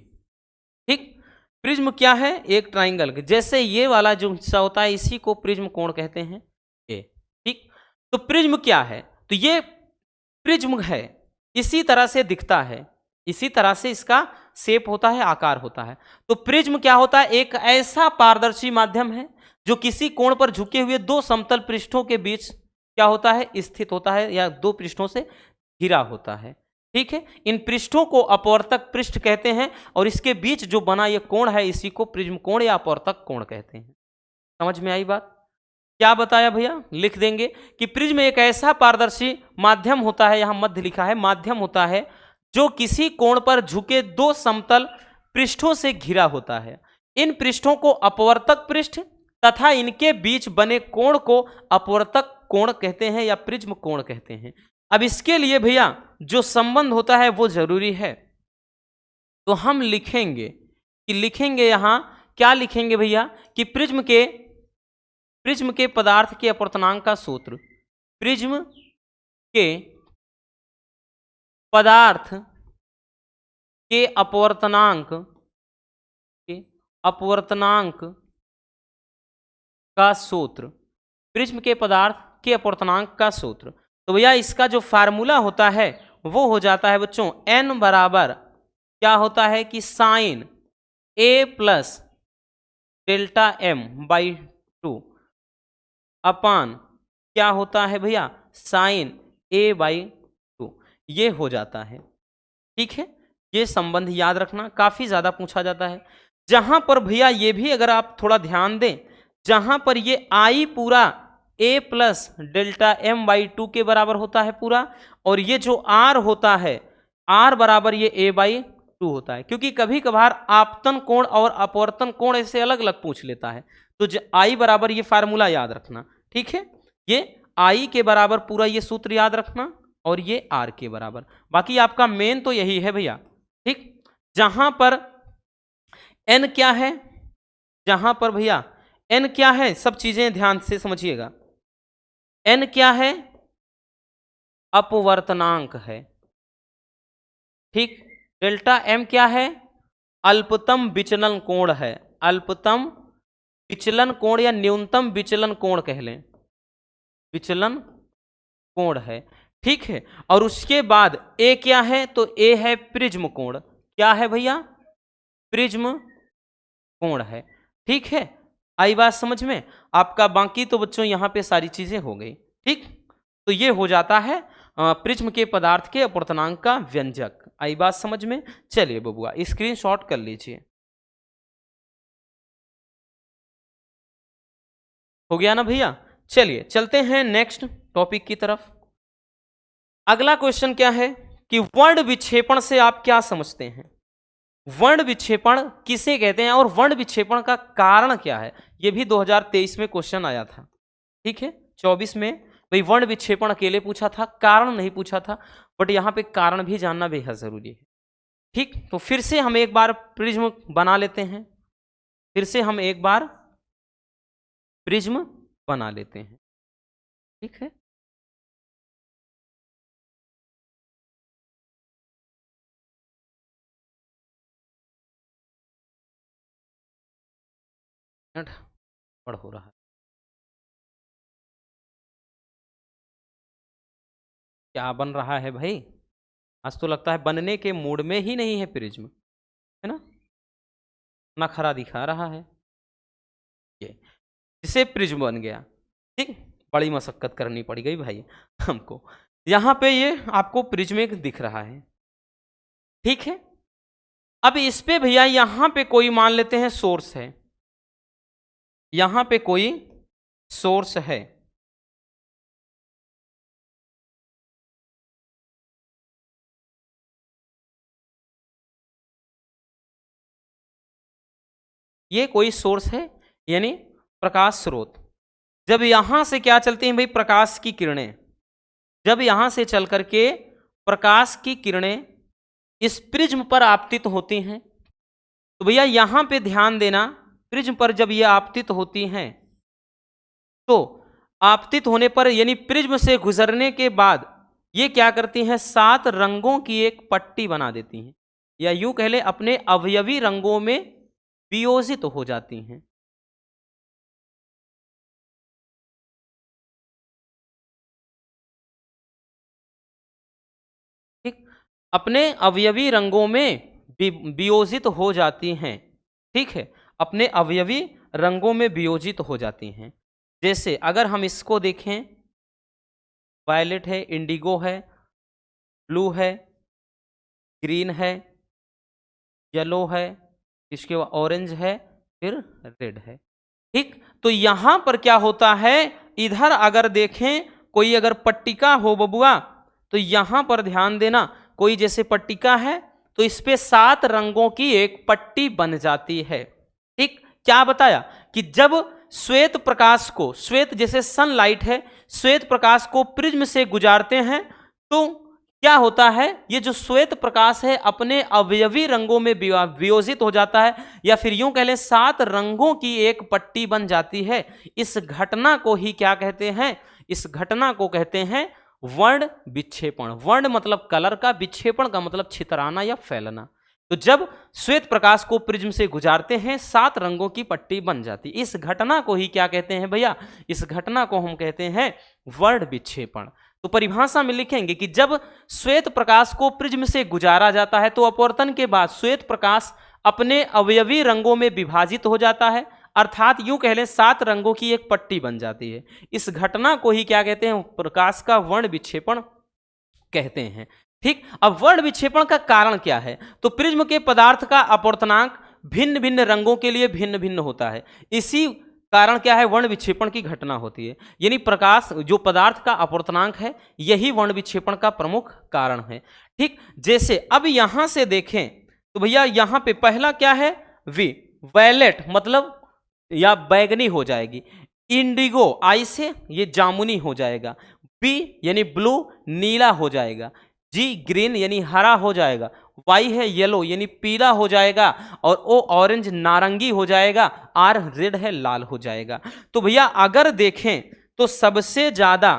ठीक, प्रिज्म क्या है? एक ट्राइंगल, जैसे ये वाला जो हिस्सा होता है इसी को प्रिज्म कोण कहते हैं ये। ठीक, तो प्रिज्म क्या है? तो ये प्रिज्म है, इसी तरह से दिखता है, इसी तरह से इसका शेप होता है, आकार होता है। तो प्रिज्म क्या होता है? एक ऐसा पारदर्शी माध्यम है जो किसी कोण पर झुके हुए 2 समतल पृष्ठों के बीच क्या होता है? स्थित होता है, या 2 पृष्ठों से घिरा होता है। ठीक है, इन पृष्ठों को अपवर्तक पृष्ठ कहते हैं, और इसके बीच जो बना ये कोण है इसी को प्रिज्म कोण या अपवर्तक कोण कहते हैं। समझ में आई बात? क्या बताया भैया? लिख देंगे कि प्रिज्म एक ऐसा पारदर्शी माध्यम होता है, यहां मध्य लिखा है, माध्यम होता है जो किसी कोण पर झुके 2 समतल पृष्ठों से घिरा होता है। इन पृष्ठों को अपवर्तक पृष्ठ तथा इनके बीच बने कोण को अपवर्तक कोण कहते हैं या प्रिज्म कोण कहते हैं। अब इसके लिए भैया जो संबंध होता है वो जरूरी है, तो हम लिखेंगे कि लिखेंगे यहां क्या लिखेंगे भैया कि प्रिज्म के पदार्थ के अपवर्तनांक का सूत्र, प्रिज्म के पदार्थ के अपवर्तनांक का सूत्र, प्रिज्म के पदार्थ के अपवर्तनांक का सूत्र। तो भैया इसका जो फार्मूला होता है वो हो जाता है बच्चों n बराबर क्या होता है कि sine a plus delta m/2 upon क्या होता है भैया, साइन A/2 ये हो जाता है। ठीक है, ये संबंध याद रखना, काफी ज्यादा पूछा जाता है। जहां पर भैया ये भी अगर आप थोड़ा ध्यान दें, जहां पर ये I पूरा A प्लस डेल्टा M/2 के बराबर होता है पूरा, और ये जो R होता है R बराबर ये A/2 होता है, क्योंकि कभी कभार आपतन कोण और अपवर्तन कोण ऐसे अलग अलग पूछ लेता है, तो I बराबर ये फार्मूला याद रखना। ठीक है, ये I के बराबर पूरा ये सूत्र याद रखना, और ये R के बराबर, बाकी आपका मेन तो यही है भैया। ठीक, जहां पर N क्या है, जहां पर भैया N क्या है, सब चीजें ध्यान से समझिएगा। N क्या है, अपवर्तनांक है। ठीक, डेल्टा M क्या है, अल्पतम विचलन कोण है, अल्पतम विचलन कोण या न्यूनतम विचलन कोण कह लें, विचलन कोण है। ठीक है, और उसके बाद A क्या है, तो A है प्रिज्म कोण। क्या है भैया, प्रिज्म कोण है। ठीक है, आई बात समझ में आपका, बाकी तो बच्चों यहां पे सारी चीजें हो गई। ठीक, तो ये हो जाता है प्रिज्म के पदार्थ के अपवर्तनांक का व्यंजक। आई बात समझ में। चलिए बबुआ स्क्रीनशॉट कर लीजिए, हो गया ना भैया। चलिए चलते हैं नेक्स्ट टॉपिक की तरफ। अगला क्वेश्चन क्या है कि वर्ण विक्षेपण से आप क्या समझते हैं, वर्ण विक्षेपण किसे कहते हैं और वर्ण विक्षेपण का कारण क्या है। यह भी 2023 में क्वेश्चन आया था। ठीक है, 24 में भाई वर्ण विक्षेपण अकेले पूछा था, कारण नहीं पूछा था, बट यहां पे कारण भी जानना बेहद जरूरी है। ठीक, तो फिर से हम एक बार प्रिज्म बना लेते हैं, फिर से हम एक बार प्रिज्म बना लेते हैं। ठीक है, पढ़ हो रहा है, क्या बन रहा है भाई, आज तो लगता है बनने के मूड में ही नहीं है प्रिज्म, है ना, नखरा दिखा रहा है ये, जिसे प्रिज्म बन गया। ठीक, बड़ी मशक्कत करनी पड़ गई भाई हमको। यहां पे ये आपको प्रिज्म एक दिख रहा है। ठीक है, अब इस पे भैया यहां पे कोई मान लेते हैं सोर्स है, यहां पे कोई सोर्स है, ये कोई सोर्स है यानी प्रकाश स्रोत। जब यहां से क्या चलती हैं भाई, प्रकाश की किरणें, जब यहां से चल करके प्रकाश की किरणें इस प्रिज्म पर आपतित होती हैं, तो भैया यहां पे ध्यान देना, प्रिज्म पर जब ये आपतित होती हैं, तो आपतित होने पर यानी प्रिज्म से गुजरने के बाद ये क्या करती हैं, 7 रंगों की एक पट्टी बना देती हैं, या यूं कह लें अपने अवयवी रंगों में वियोजित हो जाती हैं। ठीक, अपने अवयवी रंगों में वियोजित हो जाती हैं। ठीक है, अपने अवयवी रंगों में वियोजित हो जाती हैं। जैसे अगर हम इसको देखें, वायलेट है, इंडिगो है, ब्लू है, ग्रीन है, येलो है, इसके बाद ऑरेंज है, फिर रेड है। ठीक, तो यहां पर क्या होता है, इधर अगर देखें कोई अगर पट्टिका हो बबुआ, तो यहां पर ध्यान देना, कोई जैसे पट्टिका है तो इस पे 7 रंगों की एक पट्टी बन जाती है। ठीक, क्या बताया कि जब श्वेत प्रकाश को, श्वेत जैसे सनलाइट है, श्वेत प्रकाश को प्रिज्म से गुजारते हैं तो क्या होता है, ये जो श्वेत प्रकाश है अपने अवयवी रंगों में वियोजित हो जाता है, या फिर यूं कह लें 7 रंगों की एक पट्टी बन जाती है। इस घटना को ही क्या कहते हैं, इस घटना को कहते हैं वर्ण विक्षेपण। वर्ण मतलब कलर का, विक्षेपण का मतलब छितराना या फैलना। तो जब श्वेत प्रकाश को प्रिज्म से गुजारते हैं 7 रंगों की पट्टी बन जाती, इस घटना को ही क्या कहते हैं भैया, इस घटना को हम कहते हैं वर्ण विक्षेपण। तो परिभाषा में लिखेंगे कि जब श्वेत प्रकाश को प्रिज्म से गुजारा जाता है तो अपवर्तन के बाद श्वेत प्रकाश अपने अवयवी रंगों में विभाजित हो जाता है, अर्थात यूं कह लें 7 रंगों की एक पट्टी बन जाती है। इस घटना को ही क्या कहते हैं, प्रकाश का वर्ण विक्षेपण कहते हैं। ठीक, अब वर्ण विक्षेपण का कारण क्या है, तो प्रिज्म के पदार्थ का अपवर्तनांक भिन्न भिन्न रंगों के लिए भिन्न भिन्न होता है। इसी कारण क्या है, वर्ण विक्षेपण की घटना होती है। यानी प्रकाश जो पदार्थ का अपवर्तनांक है, यही वर्ण विक्षेपण का प्रमुख कारण है। ठीक, जैसे अब यहां से देखें तो भैया यहां पे पहला क्या है, वी वैलेट मतलब या बैगनी हो जाएगी, इंडिगो आई से ये जामुनी हो जाएगा, बी यानी ब्लू नीला हो जाएगा, जी ग्रीन यानी हरा हो जाएगा, वाई है येलो यानी पीला हो जाएगा, और ओ ऑरेंज नारंगी हो जाएगा, आर रेड है लाल हो जाएगा। तो भैया अगर देखें तो सबसे ज्यादा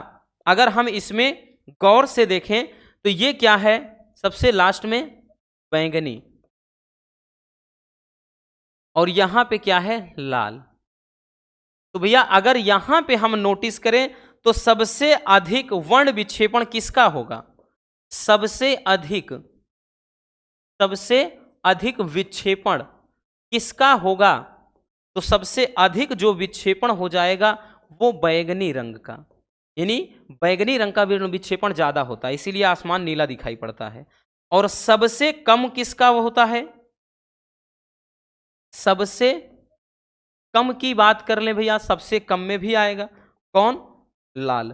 अगर हम इसमें गौर से देखें तो ये क्या है, सबसे लास्ट में बैंगनी, और यहां पे क्या है लाल। तो भैया अगर यहां पे हम नोटिस करें तो सबसे अधिक वर्ण विक्षेपण किसका होगा, सबसे अधिक विक्षेपण किसका होगा, तो सबसे अधिक जो विक्षेपण हो जाएगा वो बैगनी रंग का, यानी बैगनी रंग का विक्षेपण ज्यादा होता है, इसीलिए आसमान नीला दिखाई पड़ता है। और सबसे कम किसका वो होता है, सबसे कम की बात कर ले भैया, सबसे कम में भी आएगा कौन, लाल।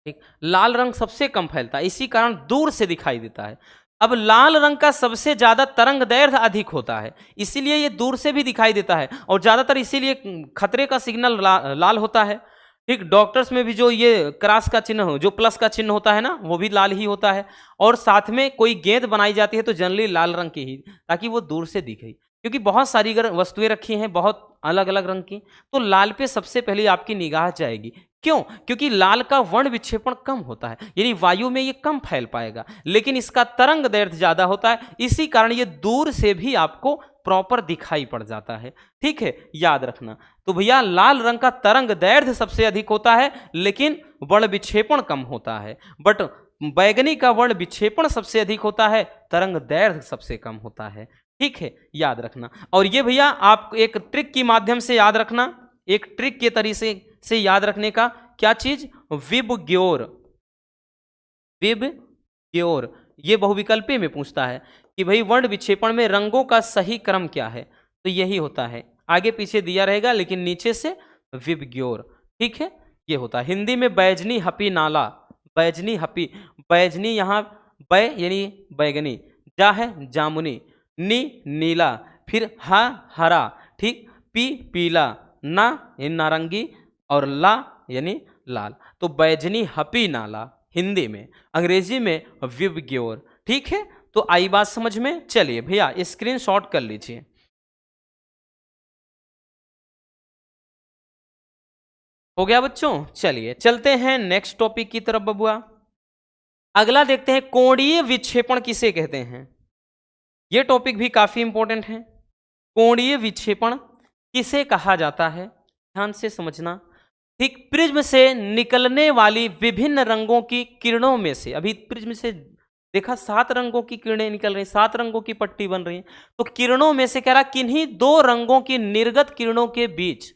ठीक, लाल रंग सबसे कम फैलता है, इसी कारण दूर से दिखाई देता है। अब लाल रंग का सबसे ज्यादा तरंग दैर्घ्य अधिक होता है, इसीलिए ये दूर से भी दिखाई देता है, और ज्यादातर इसीलिए खतरे का सिग्नल लाल होता है। ठीक, डॉक्टर्स में भी जो ये क्रॉस का चिन्ह, जो प्लस का चिन्ह होता है ना, वो भी लाल ही होता है। और साथ में कोई गेंद बनाई जाती है तो जनरली लाल रंग की ही, ताकि वो दूर से दिखे, क्योंकि बहुत सारी अगर वस्तुएं रखी हैं बहुत अलग अलग रंग की, तो लाल पे सबसे पहले आपकी निगाह जाएगी। क्यों, क्योंकि लाल का वर्ण विक्षेपण कम होता है, यानी वायु में ये कम फैल पाएगा, लेकिन इसका तरंग दैर्घ्य ज्यादा होता है, इसी कारण ये दूर से भी आपको प्रॉपर दिखाई पड़ जाता है। ठीक है, याद रखना। तो भैया लाल रंग का तरंग दैर्घ्य सबसे अधिक होता है, लेकिन वर्ण विक्षेपण कम होता है। बट बैगनी का वर्ण विक्षेपण सबसे अधिक होता है, तरंग दैर्घ्य सबसे कम होता है। ठीक है, याद रखना। और ये भैया आप एक ट्रिक के माध्यम से याद रखना, एक ट्रिक के तरीके से याद रखने का क्या चीज, विबग्योर। विबग्योर ये बहुविकल्पी में पूछता है कि भाई वर्ण विक्षेपण में रंगों का सही क्रम क्या है, तो यही होता है, आगे पीछे दिया रहेगा लेकिन नीचे से विबग्योर। ठीक है, ये होता है। हिंदी में बैजनी हपी नाला, बैजनी हपी, बैजनी यहाँ बै यानी बैगनी, जा है जामुनी, नी नीला, फिर हा हरा, ठीक, पी पीला, ना यानी नारंगी, और ला यानी लाल। तो बैजनी हपी नाला हिंदी में, अंग्रेजी में विबग्योर। ठीक है, तो आई बात समझ में। चलिए भैया स्क्रीनशॉट कर लीजिए। हो गया बच्चों, चलिए चलते हैं नेक्स्ट टॉपिक की तरफ बबुआ। अगला देखते हैं कोणीय विक्षेपण किसे कहते हैं। यह टॉपिक भी काफी इंपॉर्टेंट है। कोणीय विक्षेपण किसे कहा जाता है, ध्यान से समझना। ठीक, प्रिज्म से निकलने वाली विभिन्न रंगों की किरणों में से, अभी प्रिज्म से देखा 7 रंगों की किरणें निकल रही, 7 रंगों की पट्टी बन रही है, तो किरणों में से कह रहा किन्हीं 2 रंगों की निर्गत किरणों के बीच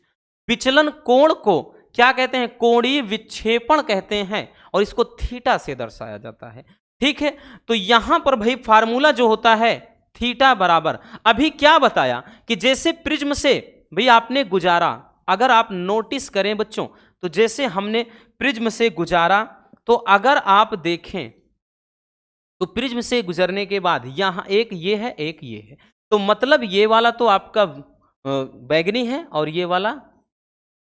विचलन कोण को क्या कहते हैं, कोणीय विक्षेपण कहते हैं, और इसको थीटा से दर्शाया जाता है। ठीक है, तो यहां पर भाई फार्मूला जो होता है थीटा बराबर, अभी क्या बताया कि जैसे प्रिज्म से भाई आपने गुजारा, अगर आप नोटिस करें बच्चों, तो जैसे हमने प्रिज्म से गुजारा, तो अगर आप देखें तो प्रिज्म से गुजरने के बाद यहां एक ये है, एक ये है, तो मतलब ये वाला तो आपका बैगनी है और ये वाला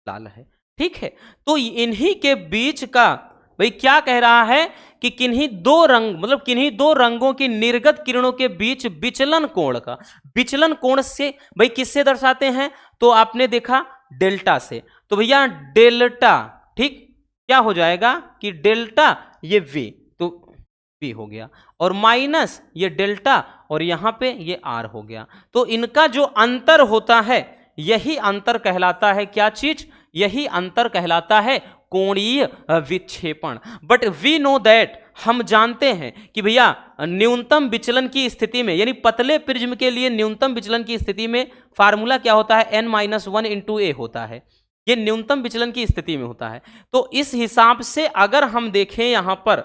लाल है। ठीक है, तो इन्हीं के बीच का भाई क्या कह रहा है कि किन्हीं 2 रंग, मतलब किन्हीं 2 रंगों की निर्गत किरणों के बीच विचलन कोण का, विचलन कोण से भाई किससे दर्शाते हैं, तो आपने देखा डेल्टा से, तो भैया डेल्टा, ठीक, क्या हो जाएगा कि डेल्टा ये वी, तो वी हो गया, और माइनस ये डेल्टा, और यहां पे ये आर हो गया। तो इनका जो अंतर होता है यही अंतर कहलाता है, क्या चीज, यही अंतर कहलाता है कोणीय विक्षेपण। बट वी नो दैट हम जानते हैं कि भैया न्यूनतम विचलन की स्थिति में, यानी पतले प्रिज्म के लिए न्यूनतम विचलन की स्थिति में फार्मूला क्या होता है, n-1 इंटू ए होता है। ये न्यूनतम विचलन की स्थिति में होता है। तो इस हिसाब से अगर हम देखें यहां पर,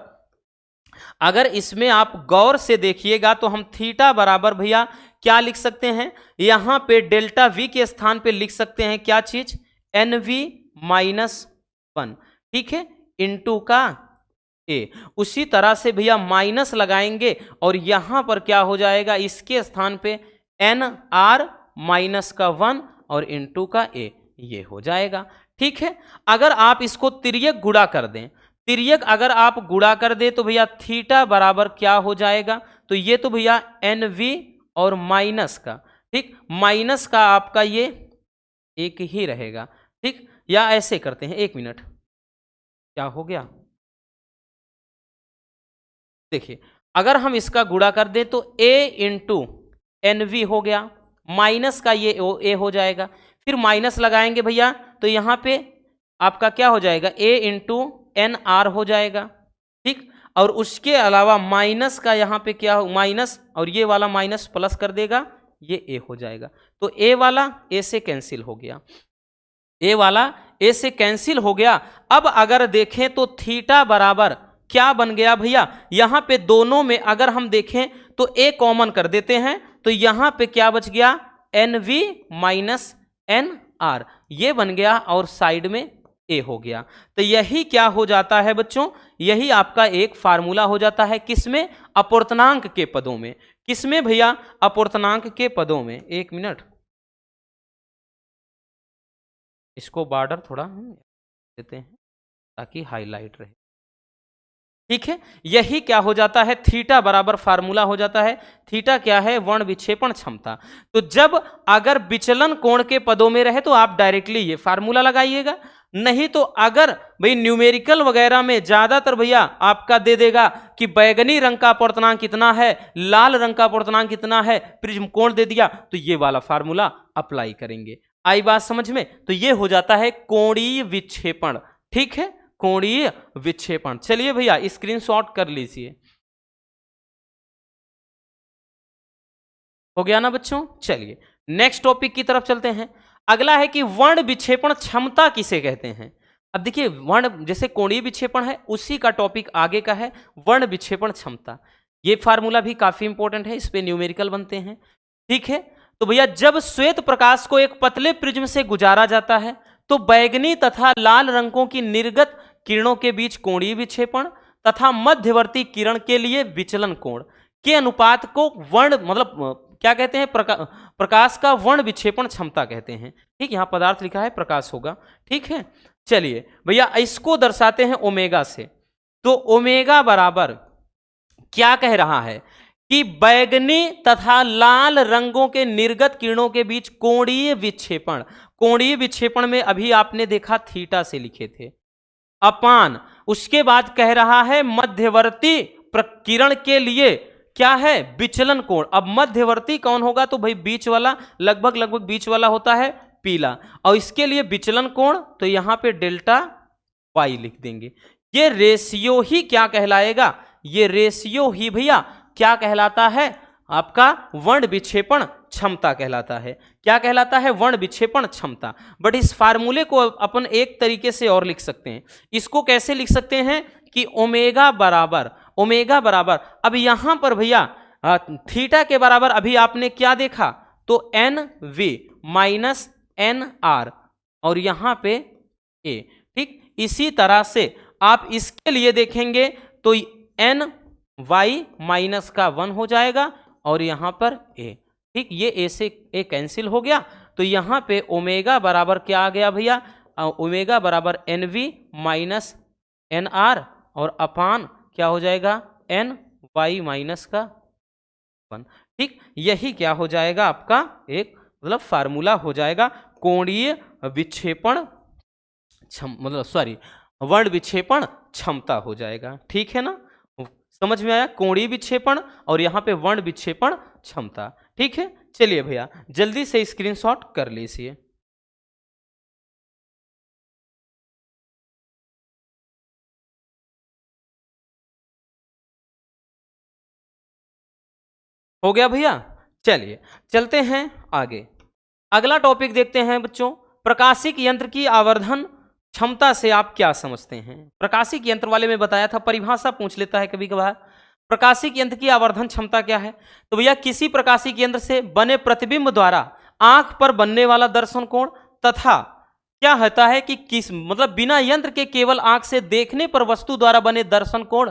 अगर इसमें आप गौर से देखिएगा तो हम थीटा बराबर भैया क्या लिख सकते हैं, यहां पे डेल्टा वी के स्थान पे लिख सकते हैं क्या चीज, NV-1, ठीक है, इंटू का ए। उसी तरह से भैया माइनस लगाएंगे और यहां पर क्या हो जाएगा, इसके स्थान पे NR-1 और इंटू का ए, ये हो जाएगा। ठीक है, अगर आप इसको तिर्यक गुणा कर दें, तिर्यक अगर आप गुणा कर दे तो भैया थीटा बराबर क्या हो जाएगा, तो ये तो भैया NV और माइनस का, ठीक, माइनस का आपका ये एक ही रहेगा। ठीक, या ऐसे करते हैं, एक मिनट, क्या हो गया, देखिए अगर हम इसका गुणा कर दें तो A इंटू NV हो गया, माइनस का ये ए हो जाएगा, फिर माइनस लगाएंगे भैया तो यहाँ पे आपका क्या हो जाएगा, A इंटू NR हो जाएगा। ठीक, और उसके अलावा माइनस का यहाँ पे क्या हो, माइनस और ये वाला माइनस प्लस कर देगा, ये A हो जाएगा। तो A वाला A से कैंसिल हो गया, A वाला A से कैंसिल हो गया। अब अगर देखें तो थीटा बराबर क्या बन गया भैया, यहां पे दोनों में अगर हम देखें तो A कॉमन कर देते हैं तो यहां पे क्या बच गया, NV माइनस NR, ये बन गया और साइड में A हो गया। तो यही क्या हो जाता है बच्चों, यही आपका एक फार्मूला हो जाता है, किसमें, अपूर्णांक के पदों में। किसमें भैया, अपूर्णांक के पदों में। एक मिनट, इसको बॉर्डर थोड़ा देते हैं ताकि हाईलाइट रहे। ठीक है, यही क्या हो जाता है, थीटा बराबर फार्मूला हो जाता है, थीटा क्या है, वर्ण विक्षेपण क्षमता। तो जब अगर विचलन कोण के पदों में रहे तो आप डायरेक्टली ये फार्मूला लगाइएगा, नहीं तो अगर भाई न्यूमेरिकल वगैरह में ज्यादातर भैया आपका दे देगा कि बैगनी रंग का अपूर्णांक कितना है, लाल रंग का अपूर्णांक कितना है, प्रिज्म कोण दे दिया, तो ये वाला फार्मूला अप्लाई करेंगे। आई बात समझ में, तो ये हो जाता है कोणीय विक्षेपण। ठीक है, कोणीय विक्षेपण। चलिए भैया स्क्रीनशॉट कर लीजिए, हो गया ना बच्चों। चलिए नेक्स्ट टॉपिक की तरफ चलते हैं। अगला है कि वर्ण विक्षेपण क्षमता किसे कहते हैं। अब देखिए वर्ण जैसे कोणीय विक्षेपण है, उसी का टॉपिक आगे का है वर्ण विक्षेपण क्षमता। ये फार्मूला भी काफी इंपॉर्टेंट है, इस पे न्यूमेरिकल बनते हैं। ठीक है, तो भैया जब श्वेत प्रकाश को एक पतले प्रिज्म से गुजारा जाता है तो बैगनी तथा लाल रंगों की निर्गत किरणों के बीच कोणीय विक्षेपण तथा मध्यवर्ती किरण के लिए विचलन कोण के अनुपात को वर्ण मतलब क्या कहते हैं, प्रकाश का वर्ण विक्षेपण क्षमता कहते हैं। ठीक, यहां पदार्थ लिखा है, प्रकाश होगा। ठीक है, चलिए भैया इसको दर्शाते हैं ओमेगा से। तो ओमेगा बराबर क्या कह रहा है कि बैगनी तथा लाल रंगों के निर्गत किरणों के बीच कोणीय विक्षेपण, कोणीय विक्षेपण में अभी आपने देखा थीटा से लिखे थे, अपान उसके बाद कह रहा है मध्यवर्ती प्रकिरण के लिए क्या है, विचलन कोण। अब मध्यवर्ती कौन होगा, तो भाई बीच वाला, लगभग बीच वाला होता है पीला, और इसके लिए विचलन कोण तो यहां पे डेल्टा वाई लिख देंगे। ये रेशियो ही क्या कहलाएगा, ये रेशियो ही भैया क्या कहलाता है, आपका वर्ण विक्षेपण क्षमता कहलाता है। क्या कहलाता है, वर्ण विक्षेपण क्षमता। बट इस फार्मूले को अपन एक तरीके से और लिख सकते हैं। इसको कैसे लिख सकते हैं कि ओमेगा बराबर, ओमेगा बराबर, अब यहां पर भैया थीटा के बराबर अभी आपने क्या देखा, तो N V minus N R और यहां पे ए। ठीक, इसी तरह से आप इसके लिए देखेंगे तो एन वाई माइनस का 1 हो जाएगा और यहां पर ए। ठीक, ये ए से ए कैंसिल हो गया, तो यहां पे ओमेगा बराबर क्या आ गया भैया, ओमेगा बराबर N V minus N R और अपान क्या हो जाएगा, एन वाई माइनस का 1। ठीक, यही क्या हो जाएगा आपका एक मतलब फार्मूला हो जाएगा कोणीय विक्षेपण मतलब सॉरी वर्ण विक्षेपण क्षमता हो जाएगा। ठीक है ना, समझ में आया, कोणीय विक्षेपण और यहाँ पे वर्ण विक्षेपण क्षमता। ठीक है, चलिए भैया जल्दी से स्क्रीनशॉट कर लीजिए। हो गया भैया। चलिए चलते हैं आगे। अगला टॉपिक देखते हैं बच्चों, प्रकाशिक यंत्र की आवर्धन क्षमता से आप क्या समझते हैं। प्रकाशिक यंत्र वाले में बताया था, परिभाषा पूछ लेता है कभी कभार। प्रकाशिक यंत्र की आवर्धन क्षमता क्या है? तो भैया किसी प्रकाशिक यंत्र से बने प्रतिबिंब द्वारा आंख पर बनने वाला दर्शन कोण तथा क्या होता है कि किस मतलब बिना यंत्र के केवल आंख से देखने पर वस्तु द्वारा बने दर्शन कोण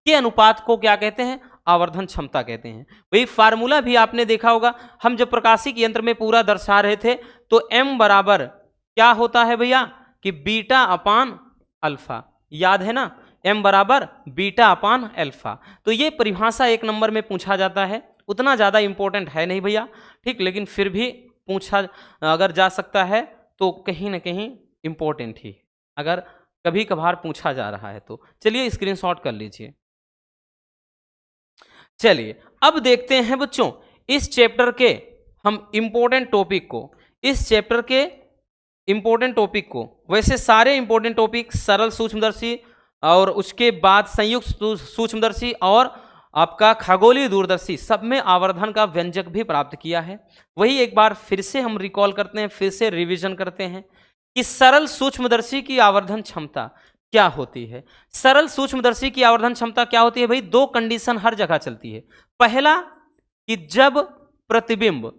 के अनुपात को क्या कहते हैं? आवर्धन क्षमता कहते हैं। वही फार्मूला भी आपने देखा होगा, हम जब प्रकाशिक यंत्र में पूरा दर्शा रहे थे तो m बराबर क्या होता है भैया कि बीटा अपान अल्फा, याद है ना, m बराबर बीटा अपान अल्फा। तो ये परिभाषा 1 नंबर में पूछा जाता है, उतना ज़्यादा इंपॉर्टेंट है नहीं भैया, ठीक, लेकिन फिर भी पूछा अगर जा सकता है तो कहीं ना कहीं इंपॉर्टेंट ही, अगर कभी कभार पूछा जा रहा है तो। चलिए स्क्रीनशॉट कर लीजिए। चलिए अब देखते हैं बच्चों इस चैप्टर के हम इंपॉर्टेंट टॉपिक को, इस चैप्टर के इंपॉर्टेंट टॉपिक को। वैसे सारे इंपॉर्टेंट टॉपिक सरल सूक्ष्मदर्शी और उसके बाद संयुक्त सूक्ष्मदर्शी और आपका खगोलीय दूरदर्शी सब में आवर्धन का व्यंजक भी प्राप्त किया है। वही एक बार फिर से हम रिकॉल करते हैं, फिर से रिवीजन करते हैं कि सरल सूक्ष्मदर्शी की आवर्धन क्षमता क्या होती है। सरल सूक्ष्मदर्शी की आवर्धन क्षमता क्या होती है भाई? 2 कंडीशन हर जगह चलती है। पहला कि जब प्रतिबिंब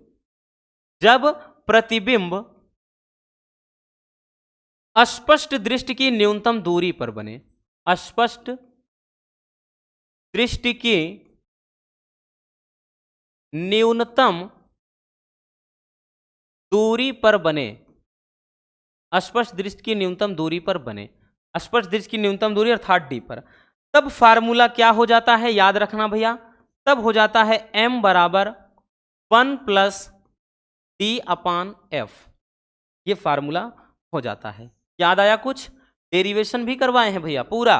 अस्पष्ट दृष्टि की न्यूनतम दूरी पर बने, अस्पष्ट दृष्टि की न्यूनतम दूरी पर बने, अस्पष्ट दृष्टि की न्यूनतम दूरी पर बने, अस्पष्ट दृष्टि की न्यूनतम दूरी अर्थात डी पर, तब फार्मूला क्या हो जाता है? याद रखना भैया, तब हो जाता है m बराबर 1 प्लस डी अपान एफ। ये फार्मूला हो जाता है। याद आया? कुछ डेरिवेशन भी करवाए हैं भैया पूरा।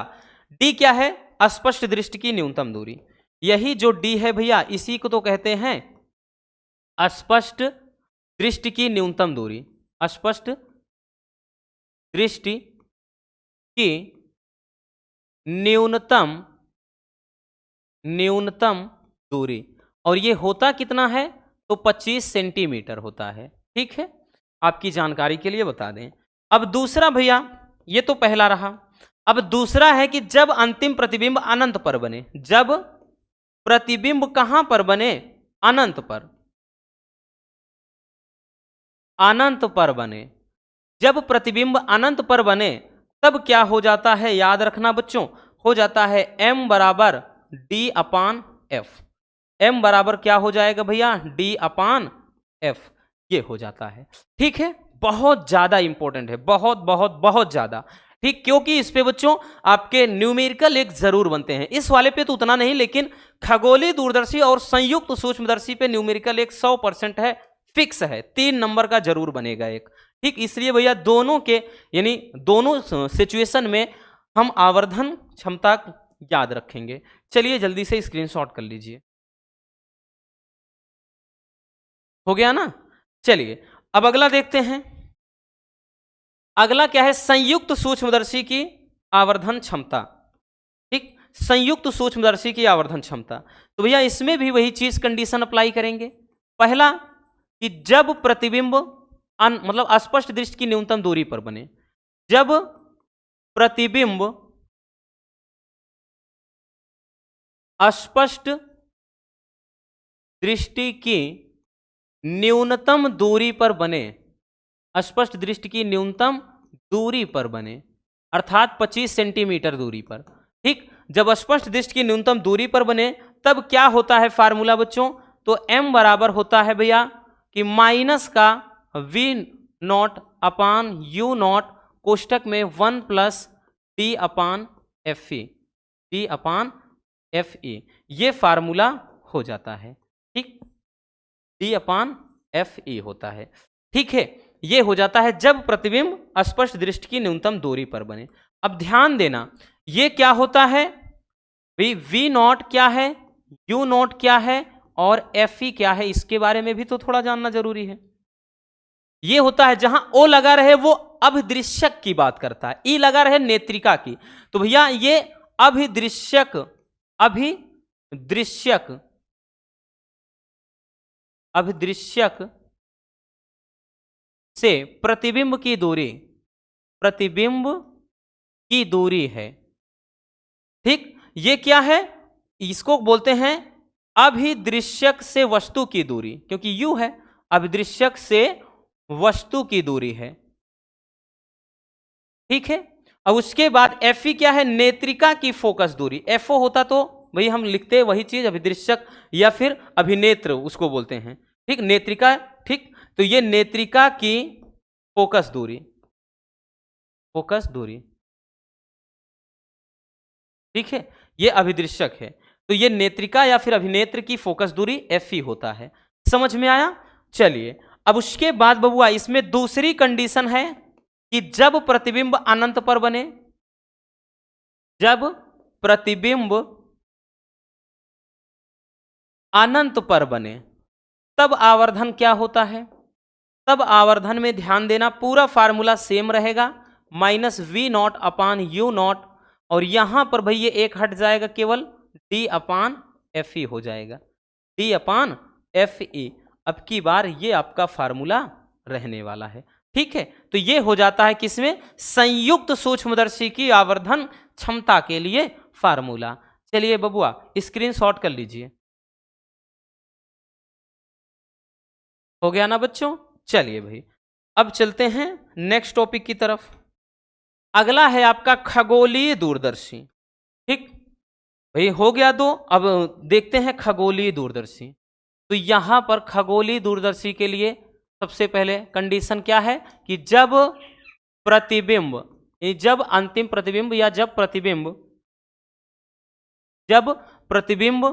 डी क्या है? अस्पष्ट दृष्टि की न्यूनतम दूरी। यही जो डी है भैया इसी को तो कहते हैं अस्पष्ट दृष्टि की न्यूनतम दूरी, अस्पष्ट दृष्टि की न्यूनतम दूरी। और ये होता कितना है? तो 25 सेंटीमीटर होता है। ठीक है, आपकी जानकारी के लिए बता दें। अब दूसरा भैया, ये तो पहला रहा। अब दूसरा है कि जब अंतिम प्रतिबिंब अनंत पर बने, जब प्रतिबिंब कहां पर बने? अनंत पर, अनंत पर बने। जब प्रतिबिंब अनंत पर बने तब क्या हो जाता है? याद रखना बच्चों, हो जाता है m बराबर d अपान एफ। m बराबर क्या हो जाएगा भैया? d upon F. ये हो जाता है। ठीक है, बहुत ज्यादा इंपॉर्टेंट है, बहुत बहुत बहुत ज्यादा। ठीक, क्योंकि इस पे बच्चों आपके न्यूमेरिकल एक जरूर बनते हैं। इस वाले पे तो उतना नहीं, लेकिन खगोलीय दूरदर्शी और संयुक्त सूक्ष्मदर्शी पे न्यूमेरिकल एक 100% है, फिक्स है, 3 नंबर का जरूर बनेगा एक। ठीक, इसलिए भैया दोनों के यानी दोनों सिचुएशन में हम आवर्धन क्षमता याद रखेंगे। चलिए जल्दी से स्क्रीनशॉट कर लीजिए। हो गया ना? चलिए अब अगला देखते हैं। अगला क्या है? संयुक्त सूक्ष्मदर्शी की आवर्धन क्षमता। ठीक, संयुक्त सूक्ष्मदर्शी की आवर्धन क्षमता। तो भैया इसमें भी वही चीज कंडीशन अप्लाई करेंगे। पहला कि जब प्रतिबिंब मतलब अस्पष्ट दृष्टि की न्यूनतम दूरी पर बने, जब प्रतिबिंब अस्पष्ट दृष्टि की न्यूनतम दूरी पर बने, अस्पष्ट दृष्टि की न्यूनतम दूरी पर बने अर्थात 25 सेंटीमीटर दूरी पर। ठीक, जब अस्पष्ट दृष्टि की न्यूनतम दूरी पर बने तब क्या होता है फार्मूला बच्चों? तो m बराबर होता है भैया कि माइनस का v not upon u not कोष्टक में 1 plus D upon F E, D upon F E. ये फार्मूला हो जाता है। ठीक, डी अपान एफ ई होता है। ठीक है, ये हो जाता है जब प्रतिबिंब अस्पष्ट दृष्टि की न्यूनतम दूरी पर बने। अब ध्यान देना, ये क्या होता है v नॉट क्या है, u नॉट क्या है और एफ ई क्या है, इसके बारे में भी तो थोड़ा जानना जरूरी है। ये होता है जहां ओ लगा रहे वो अभिदृश्यक की बात करता है, ई लगा रहे नेत्रिका की। तो भैया ये अभिदृश्यक अभिदृश्यक से प्रतिबिंब की दूरी, प्रतिबिंब की दूरी है। ठीक, ये क्या है, इसको बोलते हैं अभिदृश्यक से वस्तु की दूरी, क्योंकि यू है, अभिदृश्यक से वस्तु की दूरी है। ठीक है, अब उसके बाद एफ क्या है, नेत्रिका की फोकस दूरी। एफओ होता तो भाई हम लिखते वही चीज, अभिदृश्यक या फिर अभिनेत्र उसको बोलते हैं। ठीक, नेत्रिका। ठीक, तो ये नेत्रिका की फोकस दूरी, फोकस दूरी। ठीक है, ये अभिदृश्यक है, तो ये नेत्रिका या फिर अभिनेत्र की फोकस दूरी एफ होता है। समझ में आया? चलिए, अब उसके बाद बबुआ इसमें दूसरी कंडीशन है कि जब प्रतिबिंब अनंत पर बने, जब प्रतिबिंब अनंत पर बने तब आवर्धन क्या होता है? तब आवर्धन में ध्यान देना, पूरा फार्मूला सेम रहेगा, -v0 अपान u0, और यहां पर भाई ये एक हट जाएगा, केवल d अपान एफ हो जाएगा, d अपान एफ। अब की बार ये आपका फार्मूला रहने वाला है। ठीक है, तो ये हो जाता है किसमें, संयुक्त सूक्ष्मदर्शी की आवर्धन क्षमता के लिए फार्मूला। चलिए बबुआ स्क्रीनशॉट कर लीजिए, हो गया ना बच्चों? चलिए भाई अब चलते हैं नेक्स्ट टॉपिक की तरफ। अगला है आपका खगोलीय दूरदर्शी। ठीक भाई, हो गया दो, अब देखते हैं खगोलीय दूरदर्शी। तो यहां पर खगोलीय दूरदर्शी के लिए सबसे पहले कंडीशन क्या है कि जब प्रतिबिंब, जब अंतिम प्रतिबिंब या जब प्रतिबिंब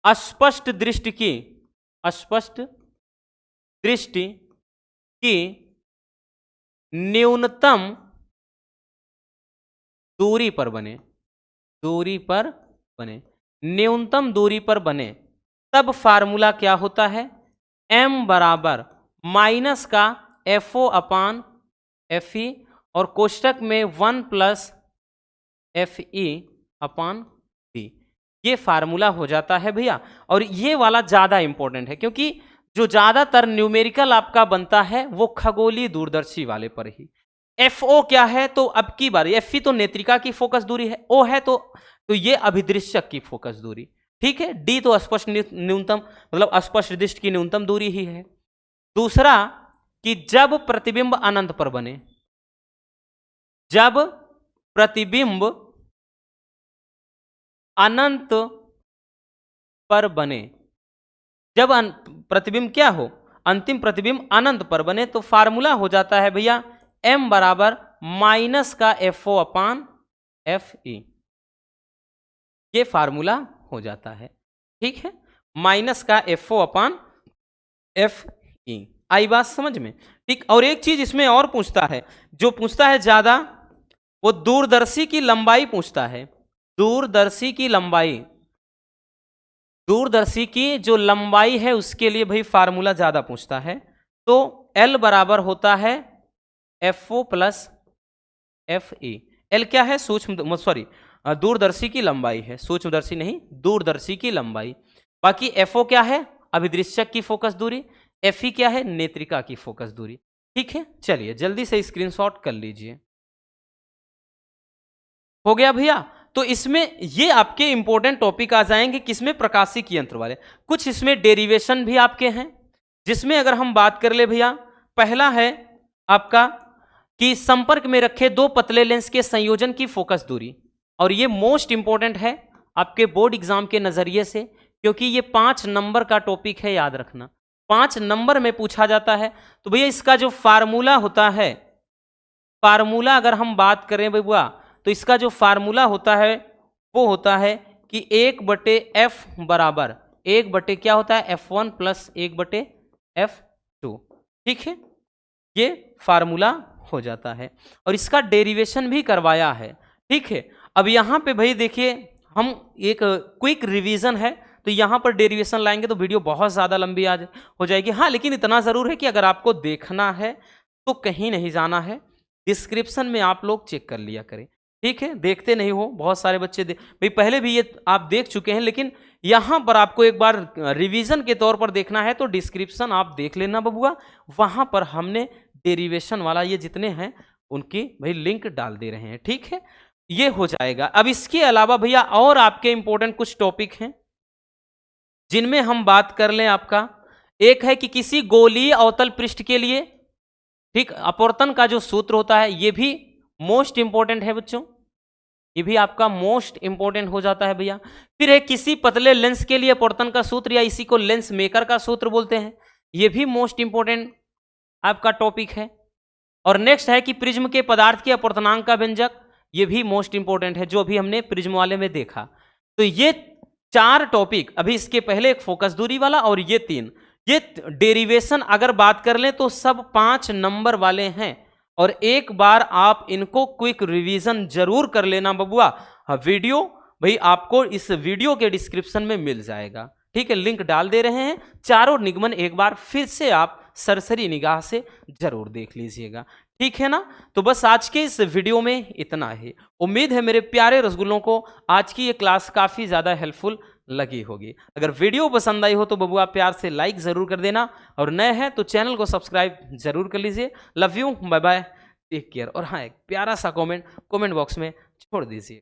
अस्पष्ट दृष्टि की, अस्पष्ट दृष्टि की न्यूनतम दूरी पर बने, दूरी पर बने, न्यूनतम दूरी पर बने, तब फार्मूला क्या होता है, m बराबर माइनस का FO अपान FE, और कोष्टक में 1 प्लस FE अपान B। ये फार्मूला हो जाता है भैया। और ये वाला ज्यादा इंपॉर्टेंट है, क्योंकि जो ज्यादातर न्यूमेरिकल आपका बनता है वो खगोलीय दूरदर्शी वाले पर ही। FO क्या है, तो अब की बार FE तो नेत्रिका की फोकस दूरी है, O है तो ये अभिदृश्यक की फोकस दूरी। ठीक है, D तो अस्पष्ट न्यूनतम, मतलब अस्पष्ट दृष्टि की न्यूनतम दूरी ही है। दूसरा कि जब प्रतिबिंब अनंत पर बने, जब प्रतिबिंब अनंत पर बने, जब प्रतिबिंब क्या हो, अंतिम प्रतिबिंब अनंत पर बने, तो फार्मूला हो जाता है भैया m बराबर माइनस का FO अपान FE। ये फार्मूला हो जाता है। ठीक है, माइनस का FO अपान FE। आई बात समझ में? ठीक, और एक चीज इसमें और पूछता है, जो पूछता है ज्यादा वो दूरदर्शी की लंबाई पूछता है। दूरदर्शी की लंबाई, दूरदर्शी की जो लंबाई है उसके लिए भाई फार्मूला ज्यादा पूछता है। तो L बराबर होता है FO प्लस FE। L क्या है, सूक्ष्म, सॉरी दूरदर्शी की लंबाई है, सूक्ष्मदर्शी नहीं, दूरदर्शी की लंबाई। बाकी FO क्या है, अभिदृश्यक की फोकस दूरी, FE क्या है, नेत्रिका की फोकस दूरी। ठीक है, चलिए जल्दी से स्क्रीनशॉट कर लीजिए। हो गया भैया? तो इसमें ये आपके इंपॉर्टेंट टॉपिक आ जाएंगे, किसमें, प्रकाशिक यंत्र वाले। कुछ इसमें डेरिवेशन भी आपके हैं, जिसमें अगर हम बात कर ले भैया, पहला है आपका कि संपर्क में रखे दो पतले लेंस के संयोजन की फोकस दूरी, और ये मोस्ट इंपॉर्टेंट है आपके बोर्ड एग्जाम के नजरिए से, क्योंकि ये 5 नंबर का टॉपिक है, याद रखना 5 नंबर में पूछा जाता है। तो भैया इसका जो फार्मूला होता है, फार्मूला अगर हम बात करें भैया, तो इसका जो फार्मूला होता है वो होता है कि 1/f बराबर 1/ क्या होता है, F1 प्लस 1/F2। ठीक है, ये फार्मूला हो जाता है, और इसका डेरिवेशन भी करवाया है। ठीक है, अब यहाँ पे भाई देखिए, हम एक क्विक रिवीजन है, तो यहाँ पर डेरिवेशन लाएंगे तो वीडियो बहुत ज़्यादा लंबी आज हो जाएगी। हाँ, लेकिन इतना ज़रूर है कि अगर आपको देखना है तो कहीं नहीं जाना है, डिस्क्रिप्शन में आप लोग चेक कर लिया करें। ठीक है, देखते नहीं हो बहुत सारे बच्चे भाई पहले भी ये आप देख चुके हैं, लेकिन यहाँ पर आपको एक बार रिवीजन के तौर पर देखना है तो डिस्क्रिप्शन आप देख लेना बबुआ, वहाँ पर हमने डेरिवेशन वाला ये जितने हैं उनकी भाई लिंक डाल दे रहे हैं। ठीक है, ये हो जाएगा। अब इसके अलावा भैया और आपके इंपॉर्टेंट कुछ टॉपिक हैं जिनमें हम बात कर लें। आपका एक है कि किसी गोलीय अवतल पृष्ठ के लिए, ठीक, अपवर्तन का जो सूत्र होता है ये भी मोस्ट इंपॉर्टेंट है बच्चों, ये भी आपका मोस्ट इंपॉर्टेंट हो जाता है भैया। फिर है किसी पतले लेंस के लिए अपवर्तन का सूत्र, या इसी को लेंस मेकर का सूत्र बोलते हैं, ये भी मोस्ट इंपॉर्टेंट आपका टॉपिक है। और नेक्स्ट है कि प्रिज्म के पदार्थ के अपवर्तनांक का व्यंजक, ये भी मोस्ट इंपॉर्टेंट है, जो अभी हमने प्रिज्म वाले में देखा। तो ये 4 टॉपिक, अभी इसके पहले एक फोकस दूरी वाला और ये 3, ये डेरिवेशन अगर बात कर लें तो सब 5 नंबर वाले हैं। और एक बार आप इनको क्विक रिवीजन जरूर कर लेना बबुआ। वीडियो भाई आपको इस वीडियो के डिस्क्रिप्शन में मिल जाएगा, ठीक है, लिंक डाल दे रहे हैं। चारों निगमन एक बार फिर से आप सरसरी निगाह से जरूर देख लीजिएगा, ठीक है ना। तो बस आज के इस वीडियो में इतना ही। उम्मीद है मेरे प्यारे रसगुल्लों को आज की ये क्लास काफ़ी ज़्यादा हेल्पफुल लगी होगी। अगर वीडियो पसंद आई हो तो बबुआ प्यार से लाइक ज़रूर कर देना, और नए हैं तो चैनल को सब्सक्राइब जरूर कर लीजिए। Love you, bye bye, take care. और हाँ, एक प्यारा सा कमेंट बॉक्स में छोड़ दीजिए।